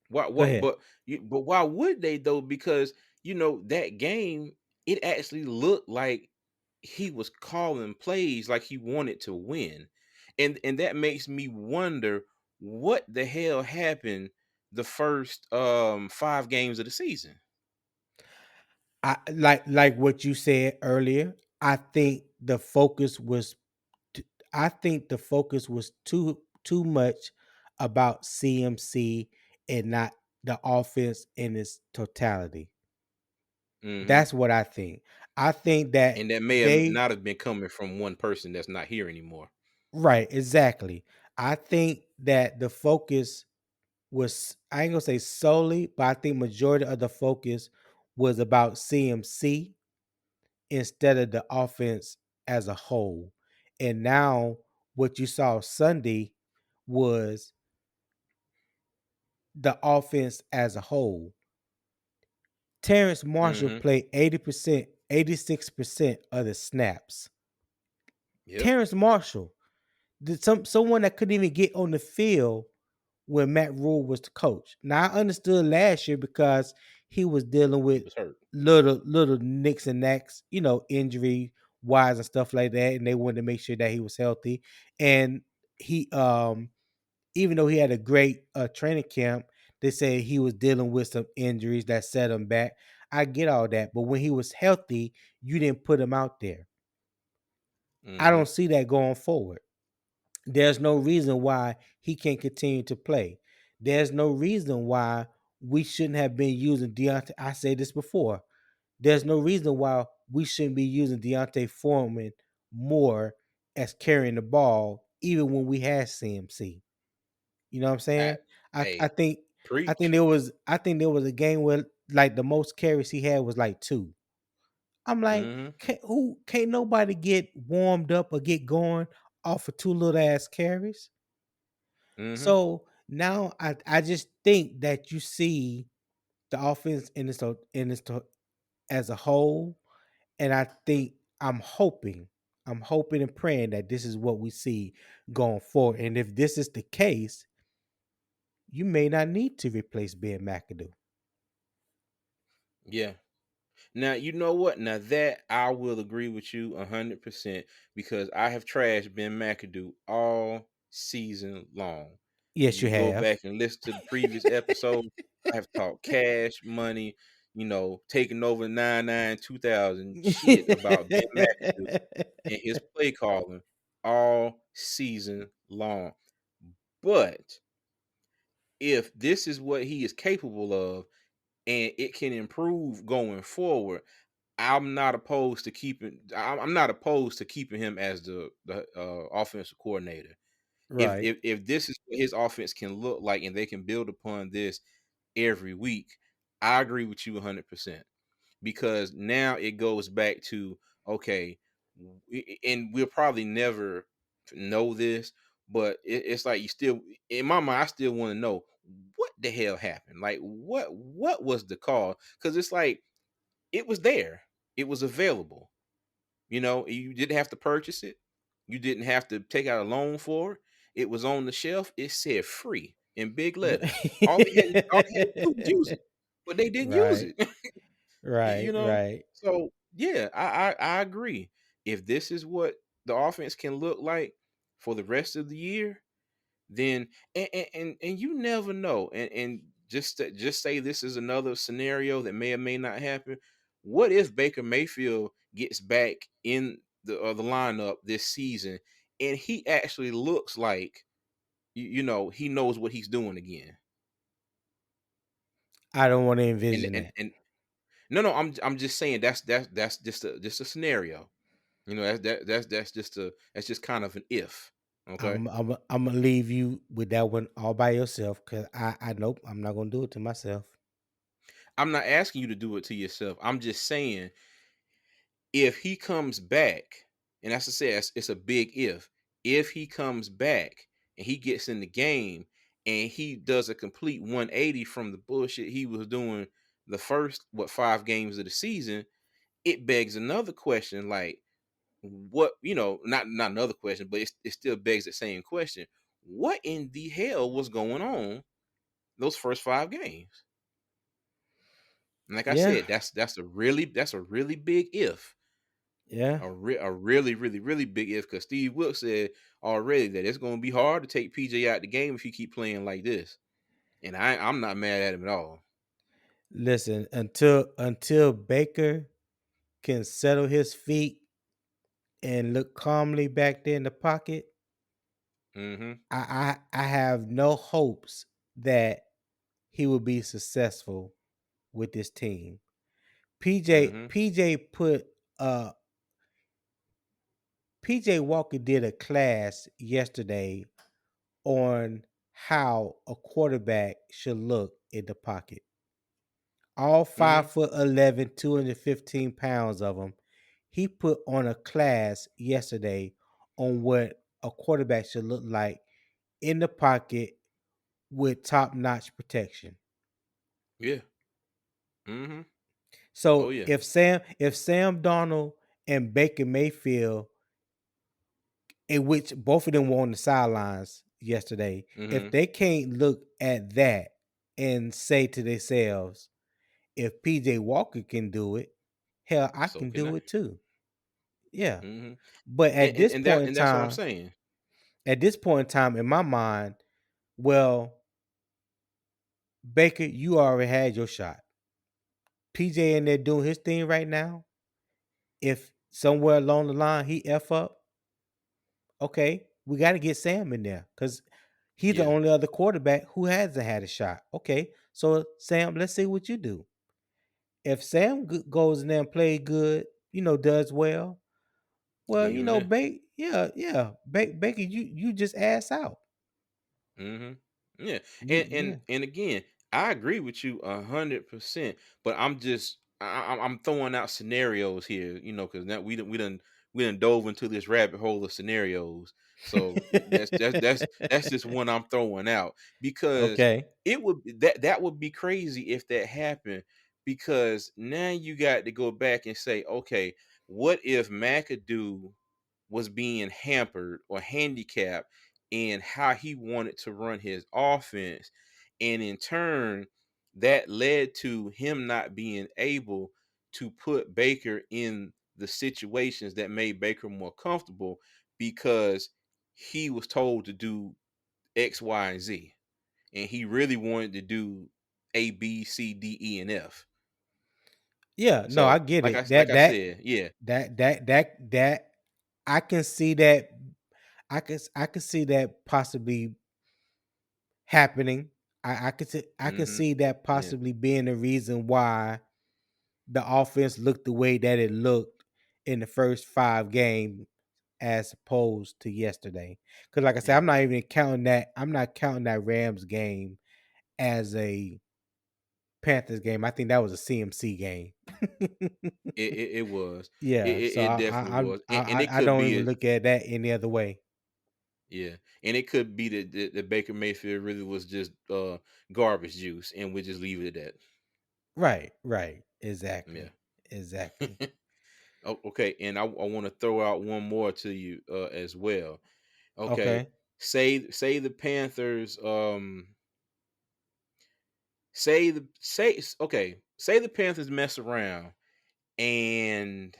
What ahead. but why would they though? Because that game, it actually looked like he was calling plays like he wanted to win. And that makes me wonder what the hell happened the first 5 games of the season. Like what you said earlier. I think the focus was I think the focus was too much about CMC and not the offense in its totality. Hmm. That's what I think. I think that And that may have they not have been coming from one person that's not here anymore. right, exactly. I think that the focus was I ain't gonna say solely, but I think majority of the focus was about CMC instead of the offense as a whole. And now what you saw Sunday was the offense as a whole. Terrence Marshall Hmm. played 80%, 86% of the snaps. Yep. Terrence Marshall, someone that couldn't even get on the field when Matt Rule was the coach. Now I understood last year because he was dealing He with was hurt. little nicks and knacks, injury wise and stuff like that, and they wanted to make sure that he was healthy. And he even though he had a great training camp, They say he was dealing with some injuries that set him back. I get all that, but when he was healthy, you didn't put him out there. I Mm-hmm. don't see that going forward. There's no reason why he can't continue to play. There's no reason why we shouldn't have been using Deontay. I said this before. There's no reason why we shouldn't be using Deontay Foreman more as carrying the ball, even when we had CMC. You know what I'm I, saying? I I hey, think preach. I think there was a game where like the most carries he had was like two. I'm like, Mm-hmm. can't nobody get warmed up or get going off of two little ass carries? Mm-hmm. So now I just think that you see the offense in its as a whole, and I think I'm hoping and praying that this is what we see going forward. And if this is the case, you may not need to replace Ben McAdoo. Yeah. Now you know what? Now that I will agree with you 100% because I have trashed Ben McAdoo all season long. Yes, you You go have. back and listen to the previous episode. I have talked cash money, taking over 2000 shit about Ben McAdoo and his play calling all season long. But if this is what he is capable of and it can improve going forward, I'm not opposed to keeping him as the offensive coordinator. If Right. if this is what his offense can look like and they can build upon this every week, I agree with you 100% because now it goes back to okay, and we'll probably never know this, but it's like you still in my mind, I still want to know what the hell happened. Like what was the call? Because it's like it was there, it was available. You didn't have to purchase it. You didn't have to take out a loan for it. It was on the shelf. It said free in big letters. All they had to do was use it, but they didn't use Right. it. you Right. know. Right. So yeah, I agree. If this is what the offense can look like for the rest of the year, then and you never know. And just say this is another scenario that may or may not happen. What if Baker Mayfield gets back in the lineup this season and he actually looks like he knows what he's doing again? I don't want to And envision and that. and no, I'm just saying that's just a scenario. That's just kind of an if. Okay. I'm gonna leave you with that one all by yourself because I nope, I'm not gonna do it to myself. I'm not asking you to do it to yourself. I'm just saying if he comes back, and as I said, it's a big if. If he comes back and he gets in the game and he does a complete 180 from the bullshit he was doing the first 5 games of the season, it begs another question like what not another question, but it still begs the same question. What in the hell was going on those first 5 games? And like I Yeah, said, that's a really big if. yeah. A really, really, really big if because Steve Wilkes said already that it's going to be hard to take PJ out the game if you keep playing like this, and I'm not mad at him at all. Listen, until Baker can settle his feet and look calmly back there in the pocket, Mm-hmm. I have no hopes that he will be successful with this team. Mm-hmm. Uh PJ Walker did a class yesterday on how a quarterback should look in the pocket. All Mm-hmm. 5'11", 215 pounds of them. He put on a class yesterday on what a quarterback should look like in the pocket with top notch protection. Yeah. Mm-hmm. Oh So yeah. if Sam Donald and Baker Mayfield, in which both of them were on the sidelines yesterday, if Mm-hmm. they can't look at that and say to themselves, if PJ Walker can do it, hell, I So can can do I. it too. Yeah. Mm-hmm. But And, and and that and that's what I'm saying. at this point in time, in my mind, well, Baker, you already had your shot. PJ in there doing his thing right now. If somewhere along the line he F up, okay, we got to get Sam in there because he's the Yeah. only other quarterback who hasn't had a shot. Okay, so Sam, let's see what you do. If Sam goes in there and play good, does well, well, Leave him in. Yeah, yeah, Baker, you just ass out. Mhm. Yeah. You And again, I agree with you 100%. But I'm throwing out scenarios here, because now we done dove into this rabbit hole of scenarios. So that's just one I'm throwing out because okay. that would be crazy if that happened. Because now you got to go back and say, okay, what if McAdoo was being hampered or handicapped in how he wanted to run his offense. And in turn, that led to him not being able to put Baker in the situations that made Baker more comfortable because he was told to do X, Y, and Z. And he really wanted to do A, B, C, D, E, and F. Yeah, no, I So, get like I it. like That I that said, yeah. that that that that I can see that. I can see that possibly happening. I could see that Yeah. possibly being the reason why the offense looked the way that it looked in the first 5 games as opposed to yesterday. Because like I said, Yeah. I'm not counting that Rams game as a Panthers game. I think that was a CMC game. It was. Yeah, so It definitely was. And it I could don't be even look at that any other way. yeah. And it could be that Baker Mayfield really was just garbage juice and we just leave it at that. Right, right, Yeah. exactly, exactly. Oh, okay. And I want to throw out one more to you as well. Okay. Okay, Say the Panthers say the Panthers mess around and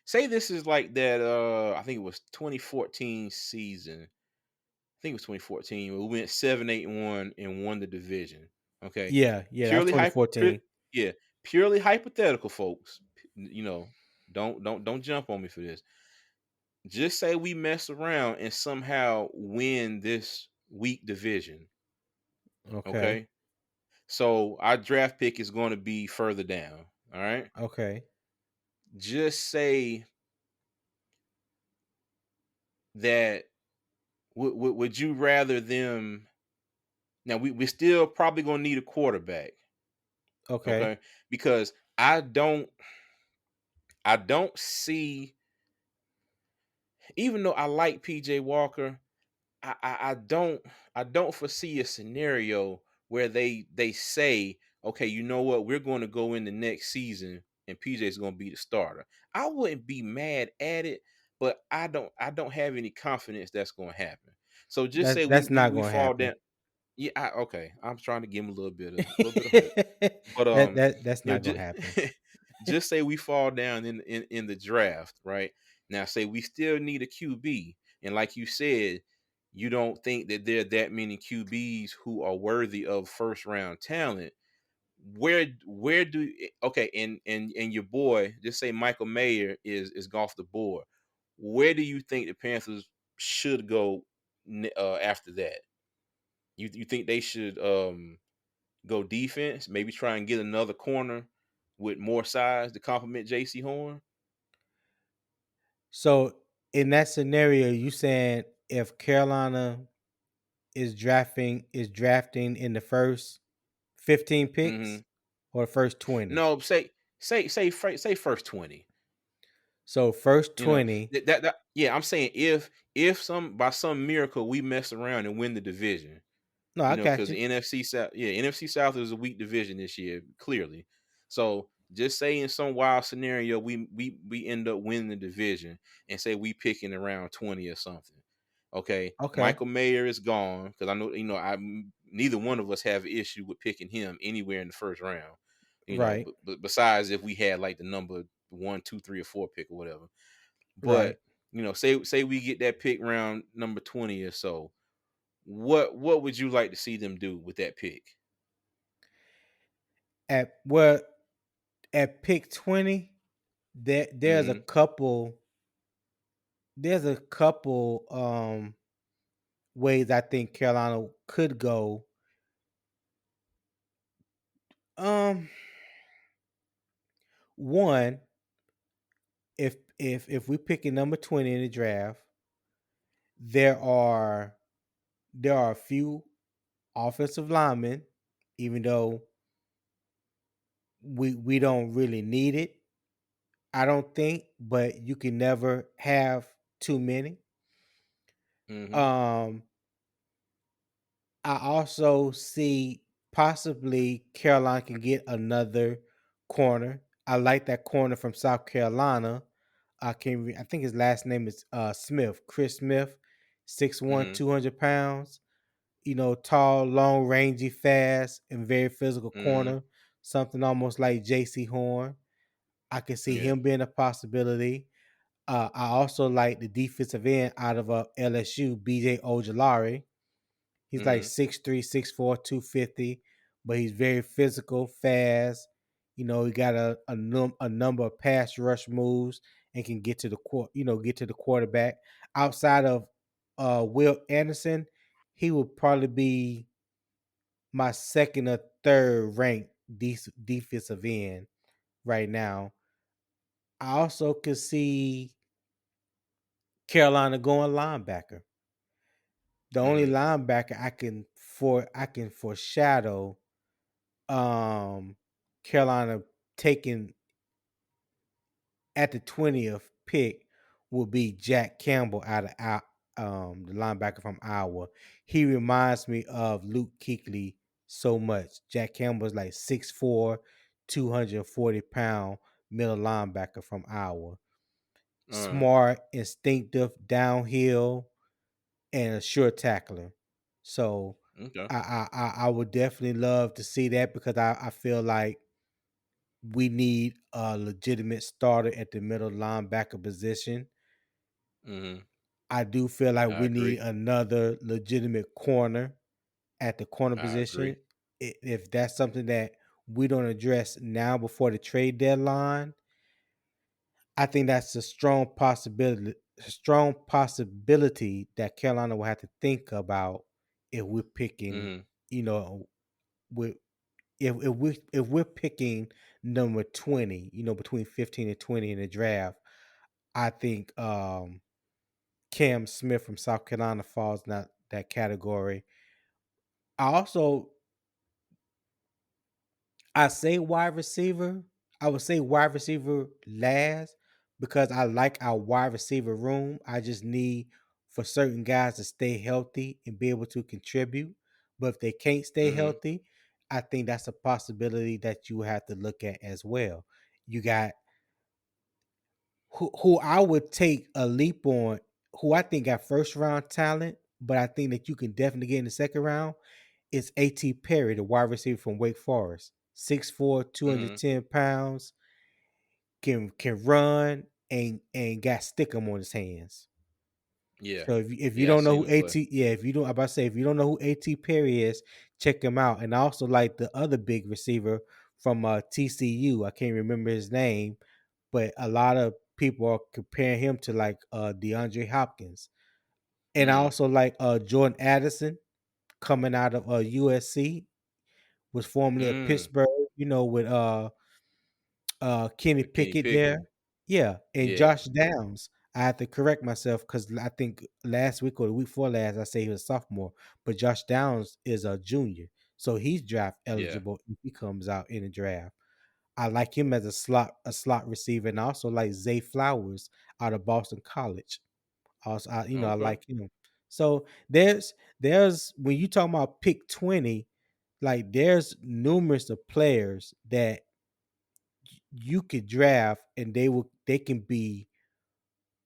say this is like that I think it was 2014 season. I think it was 2014. We went 7-8-1 and won the division. Okay, yeah, yeah, that was purely hyper, 2014. yeah, purely hypothetical, folks. Don't jump on me for this. Just say we mess around and somehow win this weak division. Okay, Okay, so our draft pick is going to be further down. All right, okay, just say that. Would you rather them? Now we still probably gonna need a quarterback. okay. Okay, because I don't see, even though I like PJ Walker, I don't foresee a scenario where they say, okay, you know what, we're going to go in the next season and PJ's going to be the starter. I wouldn't be mad at it, but I don't have any confidence that's going to happen. So just say we That's we not we gonna fall happen. down. Yeah, okay. I'm trying to give him a little bit of hope. But That's not gonna just happen. just say we fall down in the draft, right? Now say we still need a QB, and like you said, you don't think that there are that many QBs who are worthy of first round talent. Where do okay, and your boy, just say Michael Mayer is off the board. Where do you think the Panthers should go after that? You think they should go defense, maybe try and get another corner with more size to complement JC Horn? So in that scenario, you saying if Carolina is drafting in the first 15 picks Mhm. or the first 20? No, say first 20. So first You know, 20. yeah, I'm saying if some by some miracle we mess around and win the division, No, I got because you. the NFC South, yeah, NFC South is a weak division this year, clearly. So just say in some wild scenario we end up winning the division and say we picking around 20 or something. Okay, Okay. Michael Mayer is gone because I know neither one of us have an issue with picking him anywhere in the first round. Right. But besides if we had like the number 1, 2, 3, or 4 pick or whatever. Right. But say we get that pick round number 20 or so. What would you like to see them do with that pick? At well, at pick 20, there's a Mhm. couple ways I think Carolina could go. Um One, if we pick a number 20 in the draft, there are a few offensive linemen, even though we don't really need it, I don't think, but you can never have too many. Mhm. Um, I also see possibly Carolina can get another corner. I like that corner from South Carolina. I think his last name is Smith, Chris Smith, 6'1", Mhm. 200 pounds. Tall, long, rangy, fast, and very physical Mhm. corner. Something almost like J.C. Horn. I can see Yeah. him being a possibility. I also like the defensive end out of LSU, B.J. Ojolari. He's like Mhm. 6'3", 6'4", 250, but he's very physical, fast. He got a number of pass rush moves and can get to the get to the quarterback. Outside of Will Anderson, he would probably be my second or third ranked defensive end right now. I also could see Carolina going linebacker. The only Mhm. linebacker I can foreshadow Carolina taking at the 20th pick will be Jack Campbell out of the linebacker from Iowa. He reminds me of Luke Kuechly so much. Jack Campbell is like 6'4", 240 pound middle linebacker from Iowa. Uh. Smart, instinctive, downhill, and a sure tackler. So Okay. I would definitely love to see that because I feel like we need a legitimate starter at the middle linebacker position. Mhm. I do feel like I we need agree. another legitimate corner at the corner I position. agree. If that's something that we don't address now before the trade deadline, I think that's a strong possibility that Carolina will have to think about if we're picking, Mhm. you know, with if we're picking number 20, between 15 and 20 in the draft. I think Cam Smith from South Carolina falls in that category. I also I say wide receiver. I would say wide receiver last because I like our wide receiver room. I just need for certain guys to stay healthy and be able to contribute. But if they can't stay Mhm. healthy, I think that's a possibility that you have to look at as well. You got who I would take a leap on, who I think got first round talent, but I think that you can definitely get in the second round is A.T. Perry, the wide receiver from Wake Forest. 6'4", Mhm. 210 pounds, can run and got stickum on his hands. Yeah. So if you Yeah, I don't know seen who him play. if you don't, I'm about to say, if you don't know who A.T. Perry is, check him out. And I also like the other big receiver from TCU. I can't remember his name, but a lot of people are comparing him to like DeAndre Hopkins. And I Mhm. also like Jordan Addison coming out of USC, was formerly at Mm. Pittsburgh, with Kenny With Kenny Pickett Pickett. there. Yeah, and Yeah. Josh Downs. I have to correct myself because I think last week or the week before last, I say he was a sophomore, but Josh Downs is a junior, so he's draft Yeah. eligible if he comes out in the draft. I like him as a slot receiver, and I also like Zay Flowers out of Boston College. Also, I Okay. like him. So there's when you talk about pick 20, like there's numerous of players that you could draft and they can be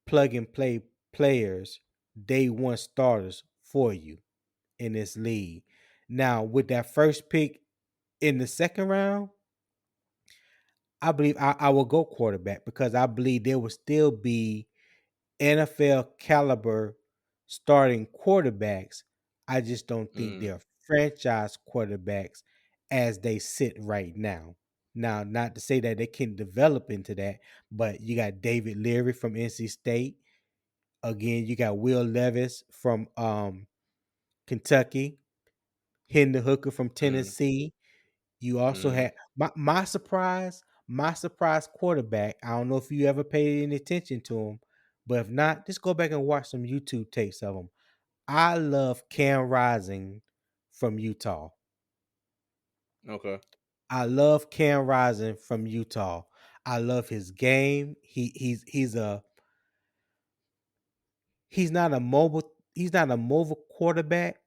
plug and play players, day one starters for you in this league. Now, with that first pick in the second round, I believe I will go quarterback because I believe there will still be NFL caliber starting quarterbacks I just don't think Mm, they're franchise quarterbacks as they sit right now. Now, not to say that they can develop into that, but you got David Leary from NC State. Again, you got Will Levis from Kentucky, Hendon Hooker from mm, Tennessee. You also mm. had my surprise quarterback. I don't know if you ever paid any attention to him, but if not, just go back and watch some YouTube tapes of him. I love Cam Rising from Utah. Okay. I love Cam Rising from Utah. I love his game. He's not a mobile quarterback.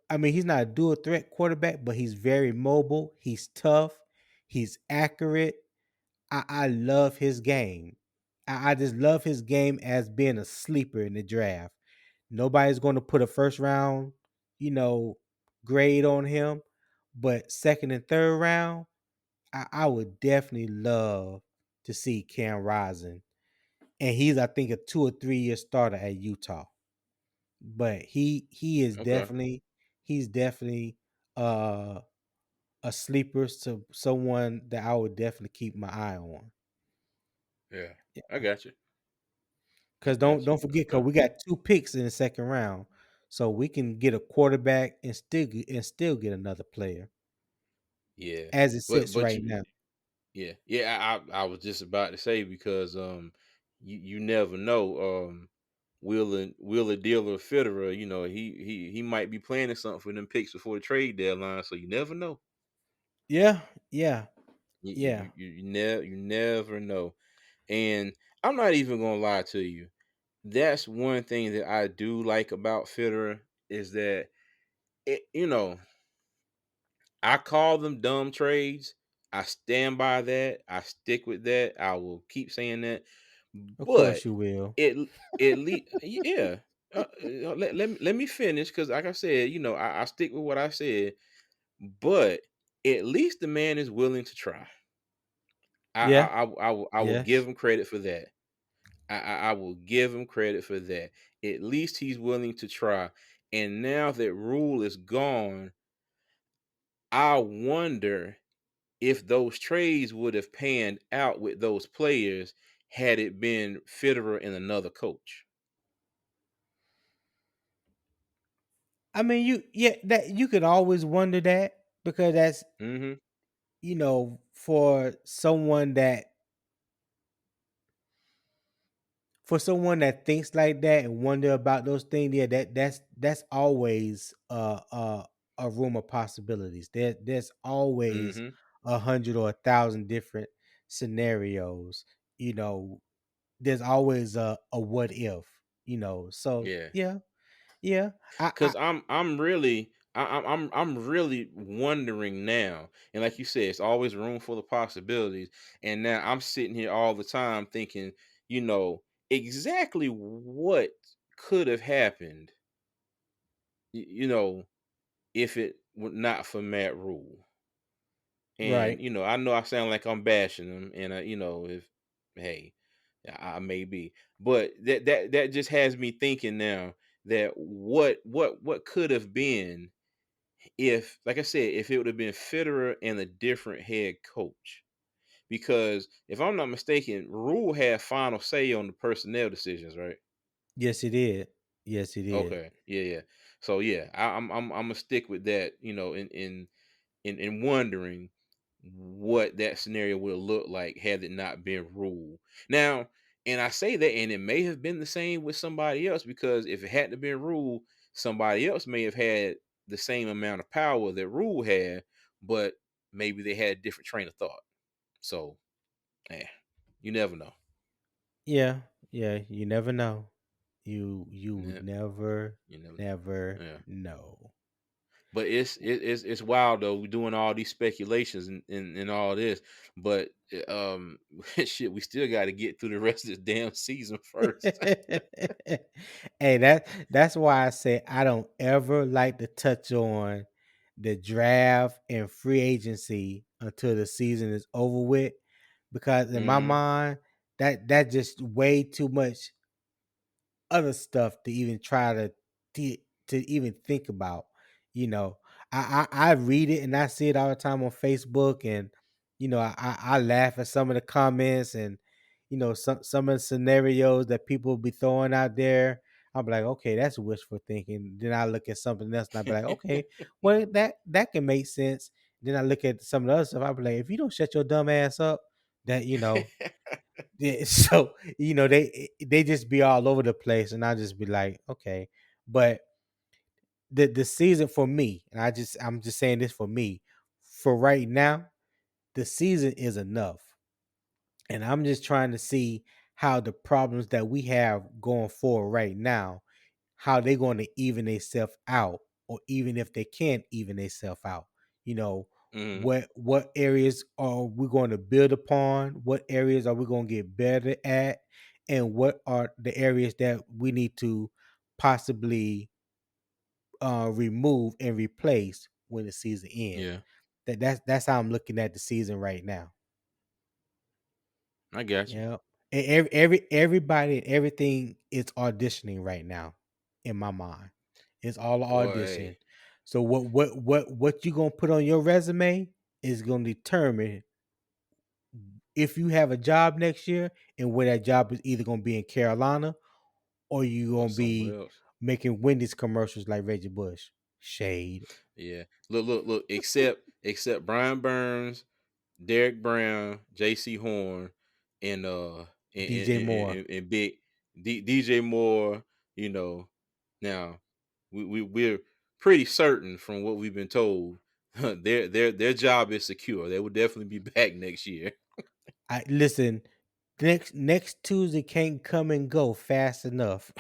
I mean, he's not a dual threat quarterback, but he's very mobile. He's tough. He's accurate. I love his game. I just love his game as being a sleeper in the draft. Nobody's going to put a first round, you know, grade on him, but second and third round, I would definitely love to see Cam Rising. And he's, I think, a 2 or 3 year starter at Utah. But he is Okay. definitely uh a sleeper, to someone that I would definitely keep my eye on. Yeah. I got you. I Cause don't got you. don't forget, cause Okay. we got 2 picks in the second round, so we can get a quarterback and still get another player Yeah. as it But sits but right you now. yeah. Yeah, I was just about to say because you never know. Wheeler Dealer Fitterer, he might be planning something for them picks before the trade deadline, so you never know. Yeah, yeah, You yeah. you, you, you never know. And I'm not even gonna lie to you. That's one thing that I do like about Fitterer is that it, I call them dumb trades. I stand by that. I stick with that. I will keep saying that. Of But course you will. it it lead yeah. Let me finish because, like I said, I stick with what I said. But at least the man is willing to try. Yeah. I will give Yes. him credit for that. I will give him credit for that. At least he's willing to try. And now that Rule is gone, I wonder if those trades would have panned out with those players had it been Fitterer and another coach. I mean, that you could always wonder that, because that's, Mhm. for someone that thinks like that and wonder about those things. Yeah, that's always a room of possibilities. There's always Mhm. 100 or 1,000 different scenarios. You know, there's always a what if. So Yeah. yeah, yeah. I Cuz I'm really I'm really wondering now. And like you said, it's always room for the possibilities. And now I'm sitting here all the time thinking, you know, exactly what could have happened, if it were not for Matt Rule. And Right. I know I sound like I'm bashing him, and if hey, I may be, but that just has me thinking now that what could have been if, like I said, if it would have been Fitterer and a different head coach. Because if I'm not mistaken, Rule had final say on the personnel decisions, right? Yes, he did. Yes, he did. Okay, yeah, yeah. So yeah, I'm gonna stick with that. In wondering what that scenario would look like had it not been Rule. Now, and I say that, and it may have been the same with somebody else, because if it hadn't been Rule, somebody else may have had the same amount of power that Rule had, but maybe they had a different train of thought. So, yeah, you never know. Yeah, yeah. You never know. You Yeah, never you never. never Yeah. know. But it's wild though. We're doing all these speculations and all this, but shit, we still got to get through the rest of this damn season first. Hey, that's why I say I don't ever like to touch on the draft and free agency until the season is over with, because in my Hmm. mind, that just way too much other stuff to even try to to even think about. You know, I read it and I see it all the time on Facebook, and I laugh at some of the comments, and some of the scenarios that people be throwing out there. I'll be like, okay, that's wishful thinking. Then I look at something else and I'll be like, okay, well that can make sense. Then I look at some of the other stuff. I'll be like, if you don't shut your dumb ass up, that yeah, so they just be all over the place, and I just be like, okay. But the season for me, and I'm just saying this for me, for right now, the season is enough, and I'm just trying to see how the problems that we have going forward right now, how they going to even themselves out, or even if they can't even themselves out. You know, Mhm. what areas are we going to build upon? What areas are we going to get better at? And what are the areas that we need to possibly remove and replace when the season ends? Yeah, That's how I'm looking at the season right now. I got you. Yeah. Everybody and everything is auditioning right now in my mind. It's all audition. Boy, So what you gonna put on your resume is gonna determine if you have a job next year, and where that job is either gonna be in Carolina, or you or gonna somewhere be else. making Wendy's commercials like Reggie Bush. Shade. Yeah. Look. Except Brian Burns, Derek Brown, J.C. Horn, and DJ Moore. and big DJ Moore. You know, now we're pretty certain from what we've been told. Their job is secure. They will definitely be back next year. I listen, next Tuesday can't come and go fast enough.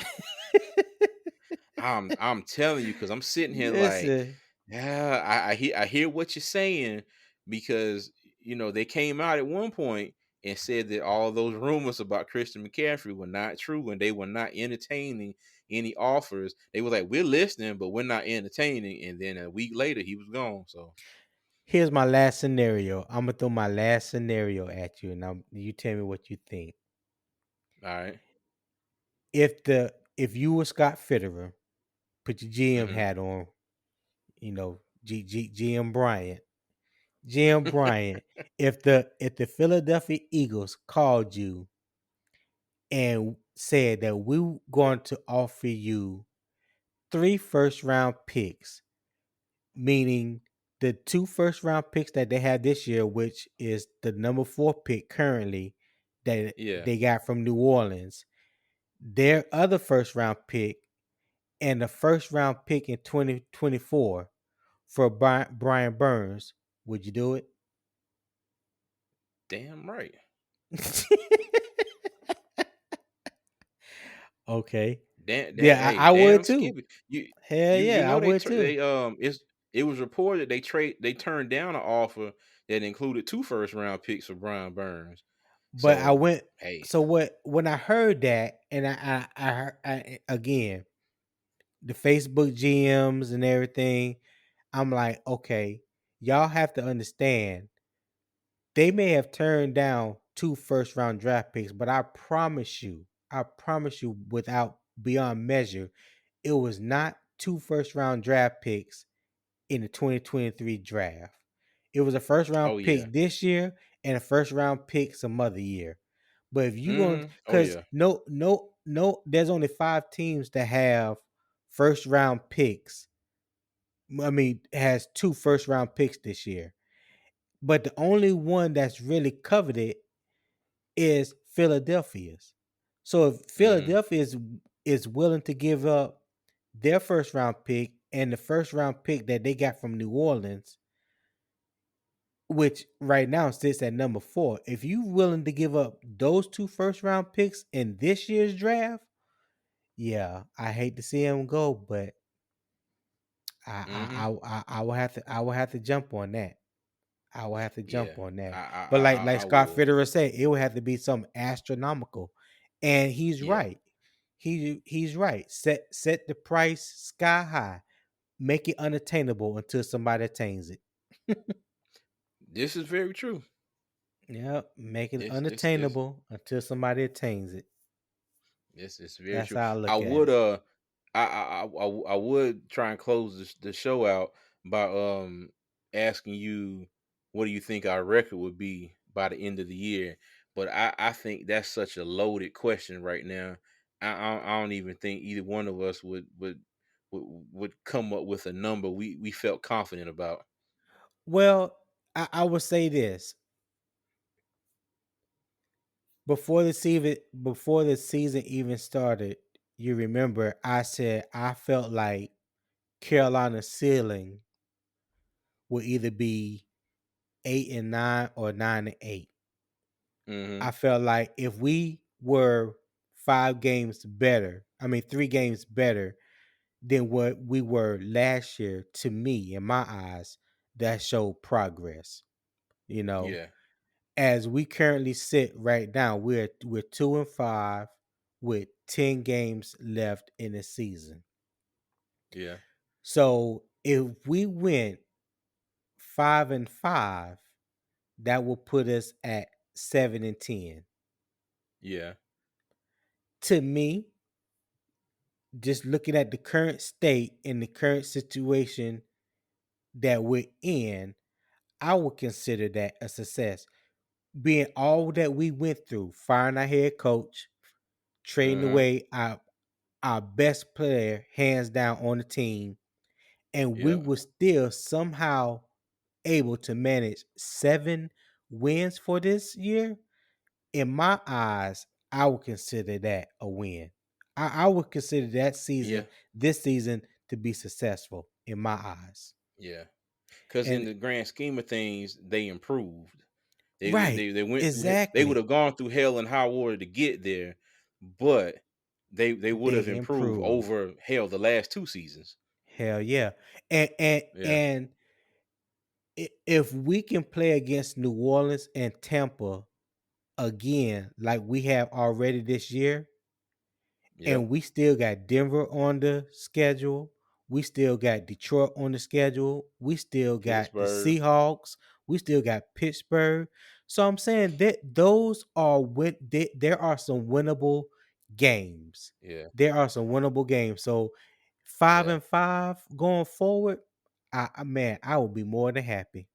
I'm telling you, because I'm sitting here like, Listen, yeah, I hear what you're saying, because they came out at one point and said that all those rumors about Christian McCaffrey were not true, and they were not entertaining any offers. They were like, we're listening, but we're not entertaining. And then a week later, he was gone. So, here's my last scenario. I'm gonna throw my last scenario at you, and you tell me what you think. all right. If you were Scott Fitterer, put your GM Mm-hmm. hat on, GM Bryant, GM Bryant. If the Philadelphia Eagles called you and said that we're going to offer you three first round picks, meaning the two first round picks that they have this year, which is the number 4 pick currently that Yeah. they got from New Orleans, their other first round pick, and the first round pick in 2024 for Brian Burns, would you do it? Damn right. Okay. Damn, Yeah, hey, I would damn too. Skibby. You Hell you yeah, I know they would too. they it was reported they turned down an offer that included 2 first-round picks for Brian Burns. But I So, went. hey, So what? When I heard that, and I heard again the Facebook GMs and everything, I'm like, okay, y'all have to understand. They may have turned down two first round draft picks, but I promise you, without beyond measure, it was not two first round draft picks in the 2023 draft. It was a first round oh yeah. pick this year and a first round pick some other year. But if you going, Oh because yeah. no, there's only 5 teams that have first round picks. I mean, has two first round picks this year. But the only one that's really coveted is Philadelphia's. So if Mhm. Philadelphia is willing to give up their first round pick and the first round pick that they got from New Orleans, which right now sits at number 4, if you willing to give up those two first round picks in this year's draft, yeah, I hate to see him go, but Mhm. I will have to jump on that. I will have to Yeah. jump on I that. I But I like I I Scott would. Fitterer said, it would have to be something astronomical. And he's Yeah. right. He's right. Set the price sky high. Make it unattainable until somebody attains it. This is very true. Yep. Make it This unattainable until somebody attains it. this is very That's true. how I I look at would it. I would try and close the show out by asking you what do you think our record would be by the end of the year. But I think that's such a loaded question right now. I don't even think either one of us would come up with a number we felt confident about. Well, I would say this. Before the season even started, you remember I said I felt like Carolina's ceiling would either be 8-9 or 9-8. Hmm. I felt like if we were 5 games better, I mean 3 games better than what we were last year, to me, in my eyes, that showed progress. You know, Yeah, as we currently sit right now, we're 2-5 with 10 games left in the season. yeah, So if we went 5-5, that will put us at 7-10. yeah, To me, just looking at the current state and the current situation that we're in, I would consider that a success. Being all that we went through, firing our head coach, trading uh-huh, away our best player hands down on the team, and we yeah, were still somehow able to manage 7 wins for this year. In my eyes, I would consider that a win. I would consider yeah, this season, to be successful in my eyes. yeah. Because in And the grand scheme of things, they improved. right, They went through they would exactly. have gone through hell and high water to get there, but they would have They improved improved. over hell the last 2 seasons. Hell yeah. And and Yeah. and if we can play against New Orleans and Tampa again like we have already this year, and Yep. we still got Denver on the schedule. We still got Detroit on the schedule. We still got the Pittsburgh. Seahawks. We still got Pittsburgh. So I'm saying that those are there are some winnable games. Yeah. There are some winnable games. So five Yeah. and five going forward, man, I would be more than happy.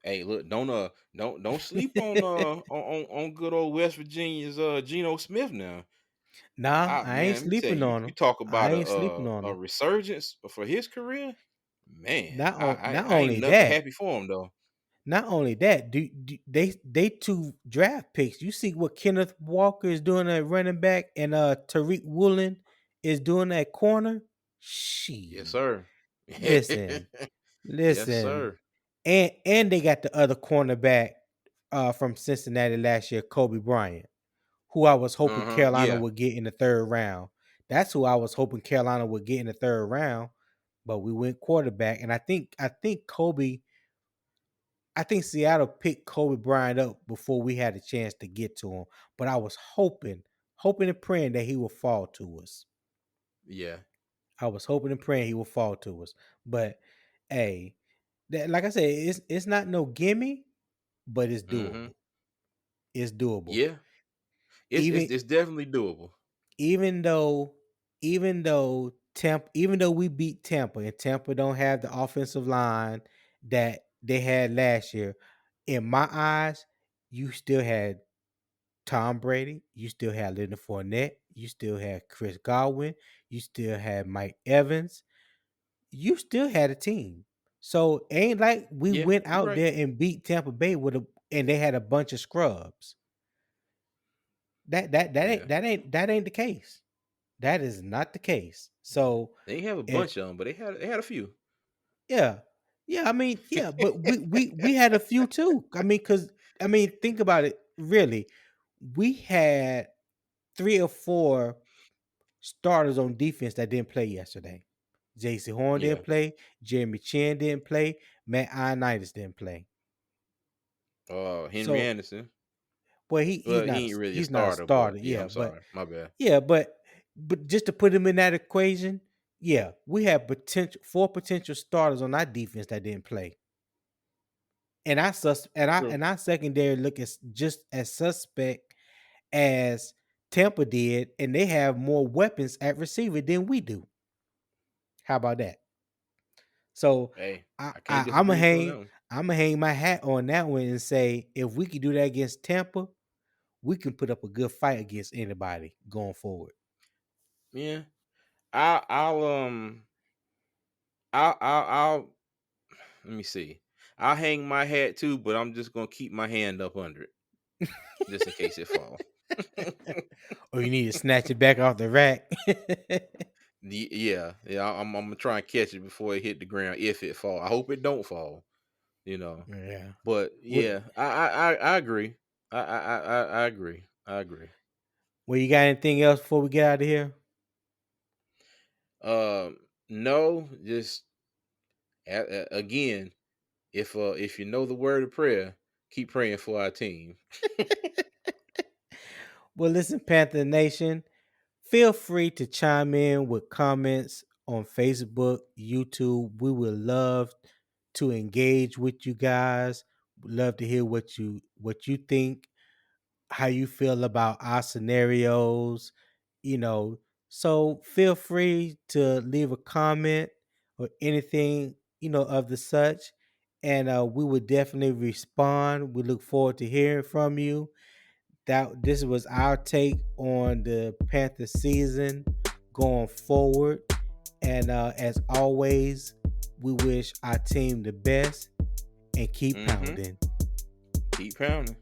Hey, look, don't sleep on on good old West Virginia's Geno Smith now. Nah, I I ain't man, let me tell sleeping you, on you them. talk I about ain't sleeping on a them. resurgence for his career. Man, Not I ain't only nothing but that, happy for him though. Not only that, they 2 draft picks. You see what Kenneth Walker is doing at running back, and Tariq Woolen is doing at corner. Yes, She sir. listen, Yes, listen, sir. and they got the other cornerback from Cincinnati last year, Kobe Bryant, who I was hoping Uh-huh. Carolina Yeah. would get in the third round. That's who I was hoping Carolina would get in the third round, but we went quarterback, and I think Seattle picked Kobe Bryant up before we had a chance to get to him. But I was hoping and praying that he would fall to us. Yeah. I was hoping and praying he would fall to us. But hey, like I said, it's not no gimme, but it's Mhm. doable. It's doable. Yeah. Even It's definitely doable. even though even though we beat Tampa, and Tampa don't have the offensive line that they had last year, in my eyes, you still had Tom Brady, you still had Leonard Fournette, you still had Chris Godwin, you still had Mike Evans, you still had a team. So ain't like we Yeah, went you're out right. there and beat Tampa Bay and they had a bunch of scrubs. Yeah. That ain't the case. That is not the case. Yeah. So They didn't have a if bunch of them, but they had a few. yeah, yeah, I mean yeah, but we had a few too. Think about it. Really, we had 3 or 4 starters on defense that didn't play yesterday. J.C. Horn Yeah. didn't play. Jeremy Chin didn't play. Matt Ioannidis didn't play. Henry So, Anderson. well, Well, he ain't really a he's not a starter, but starter. yeah, Yeah, I'm sorry. My bad. yeah, but just to put him in that equation, yeah, we have 4 potential starters on our defense that didn't play, and True. our secondary look as just as suspect as Tampa did, and they have more weapons at receiver than we do. How about that? So Hey, I, I can't I I'm gonna disagree with you on hang that one. I'm gonna hang my hat on that one and say if we could do that against Tampa, we can put up a good fight against anybody going forward. Yeah. I'll let me see. I'll hang my hat too, but I'm just gonna keep my hand up under it just in case it fall. Or you need to snatch it back off the rack. Yeah. I'm gonna try and catch it before it hit the ground if it fall. I hope it don't fall. You know, Yeah. but What yeah, I agree. I agree. I agree. well, you got anything else before we get out of here? No, just again, if you know the word of prayer, keep praying for our team. Well, listen, Panther Nation, feel free to chime in with comments on Facebook, YouTube. We would love to engage with you guys. We'd love to hear what you think, how you feel about our scenarios, you know. So feel free to leave a comment or anything, of the such. And we would definitely respond. We look forward to hearing from you. That this was our take on the Panther season going forward. And as always, we wish our team the best and keep Mm-hmm. pounding. Keep pounding.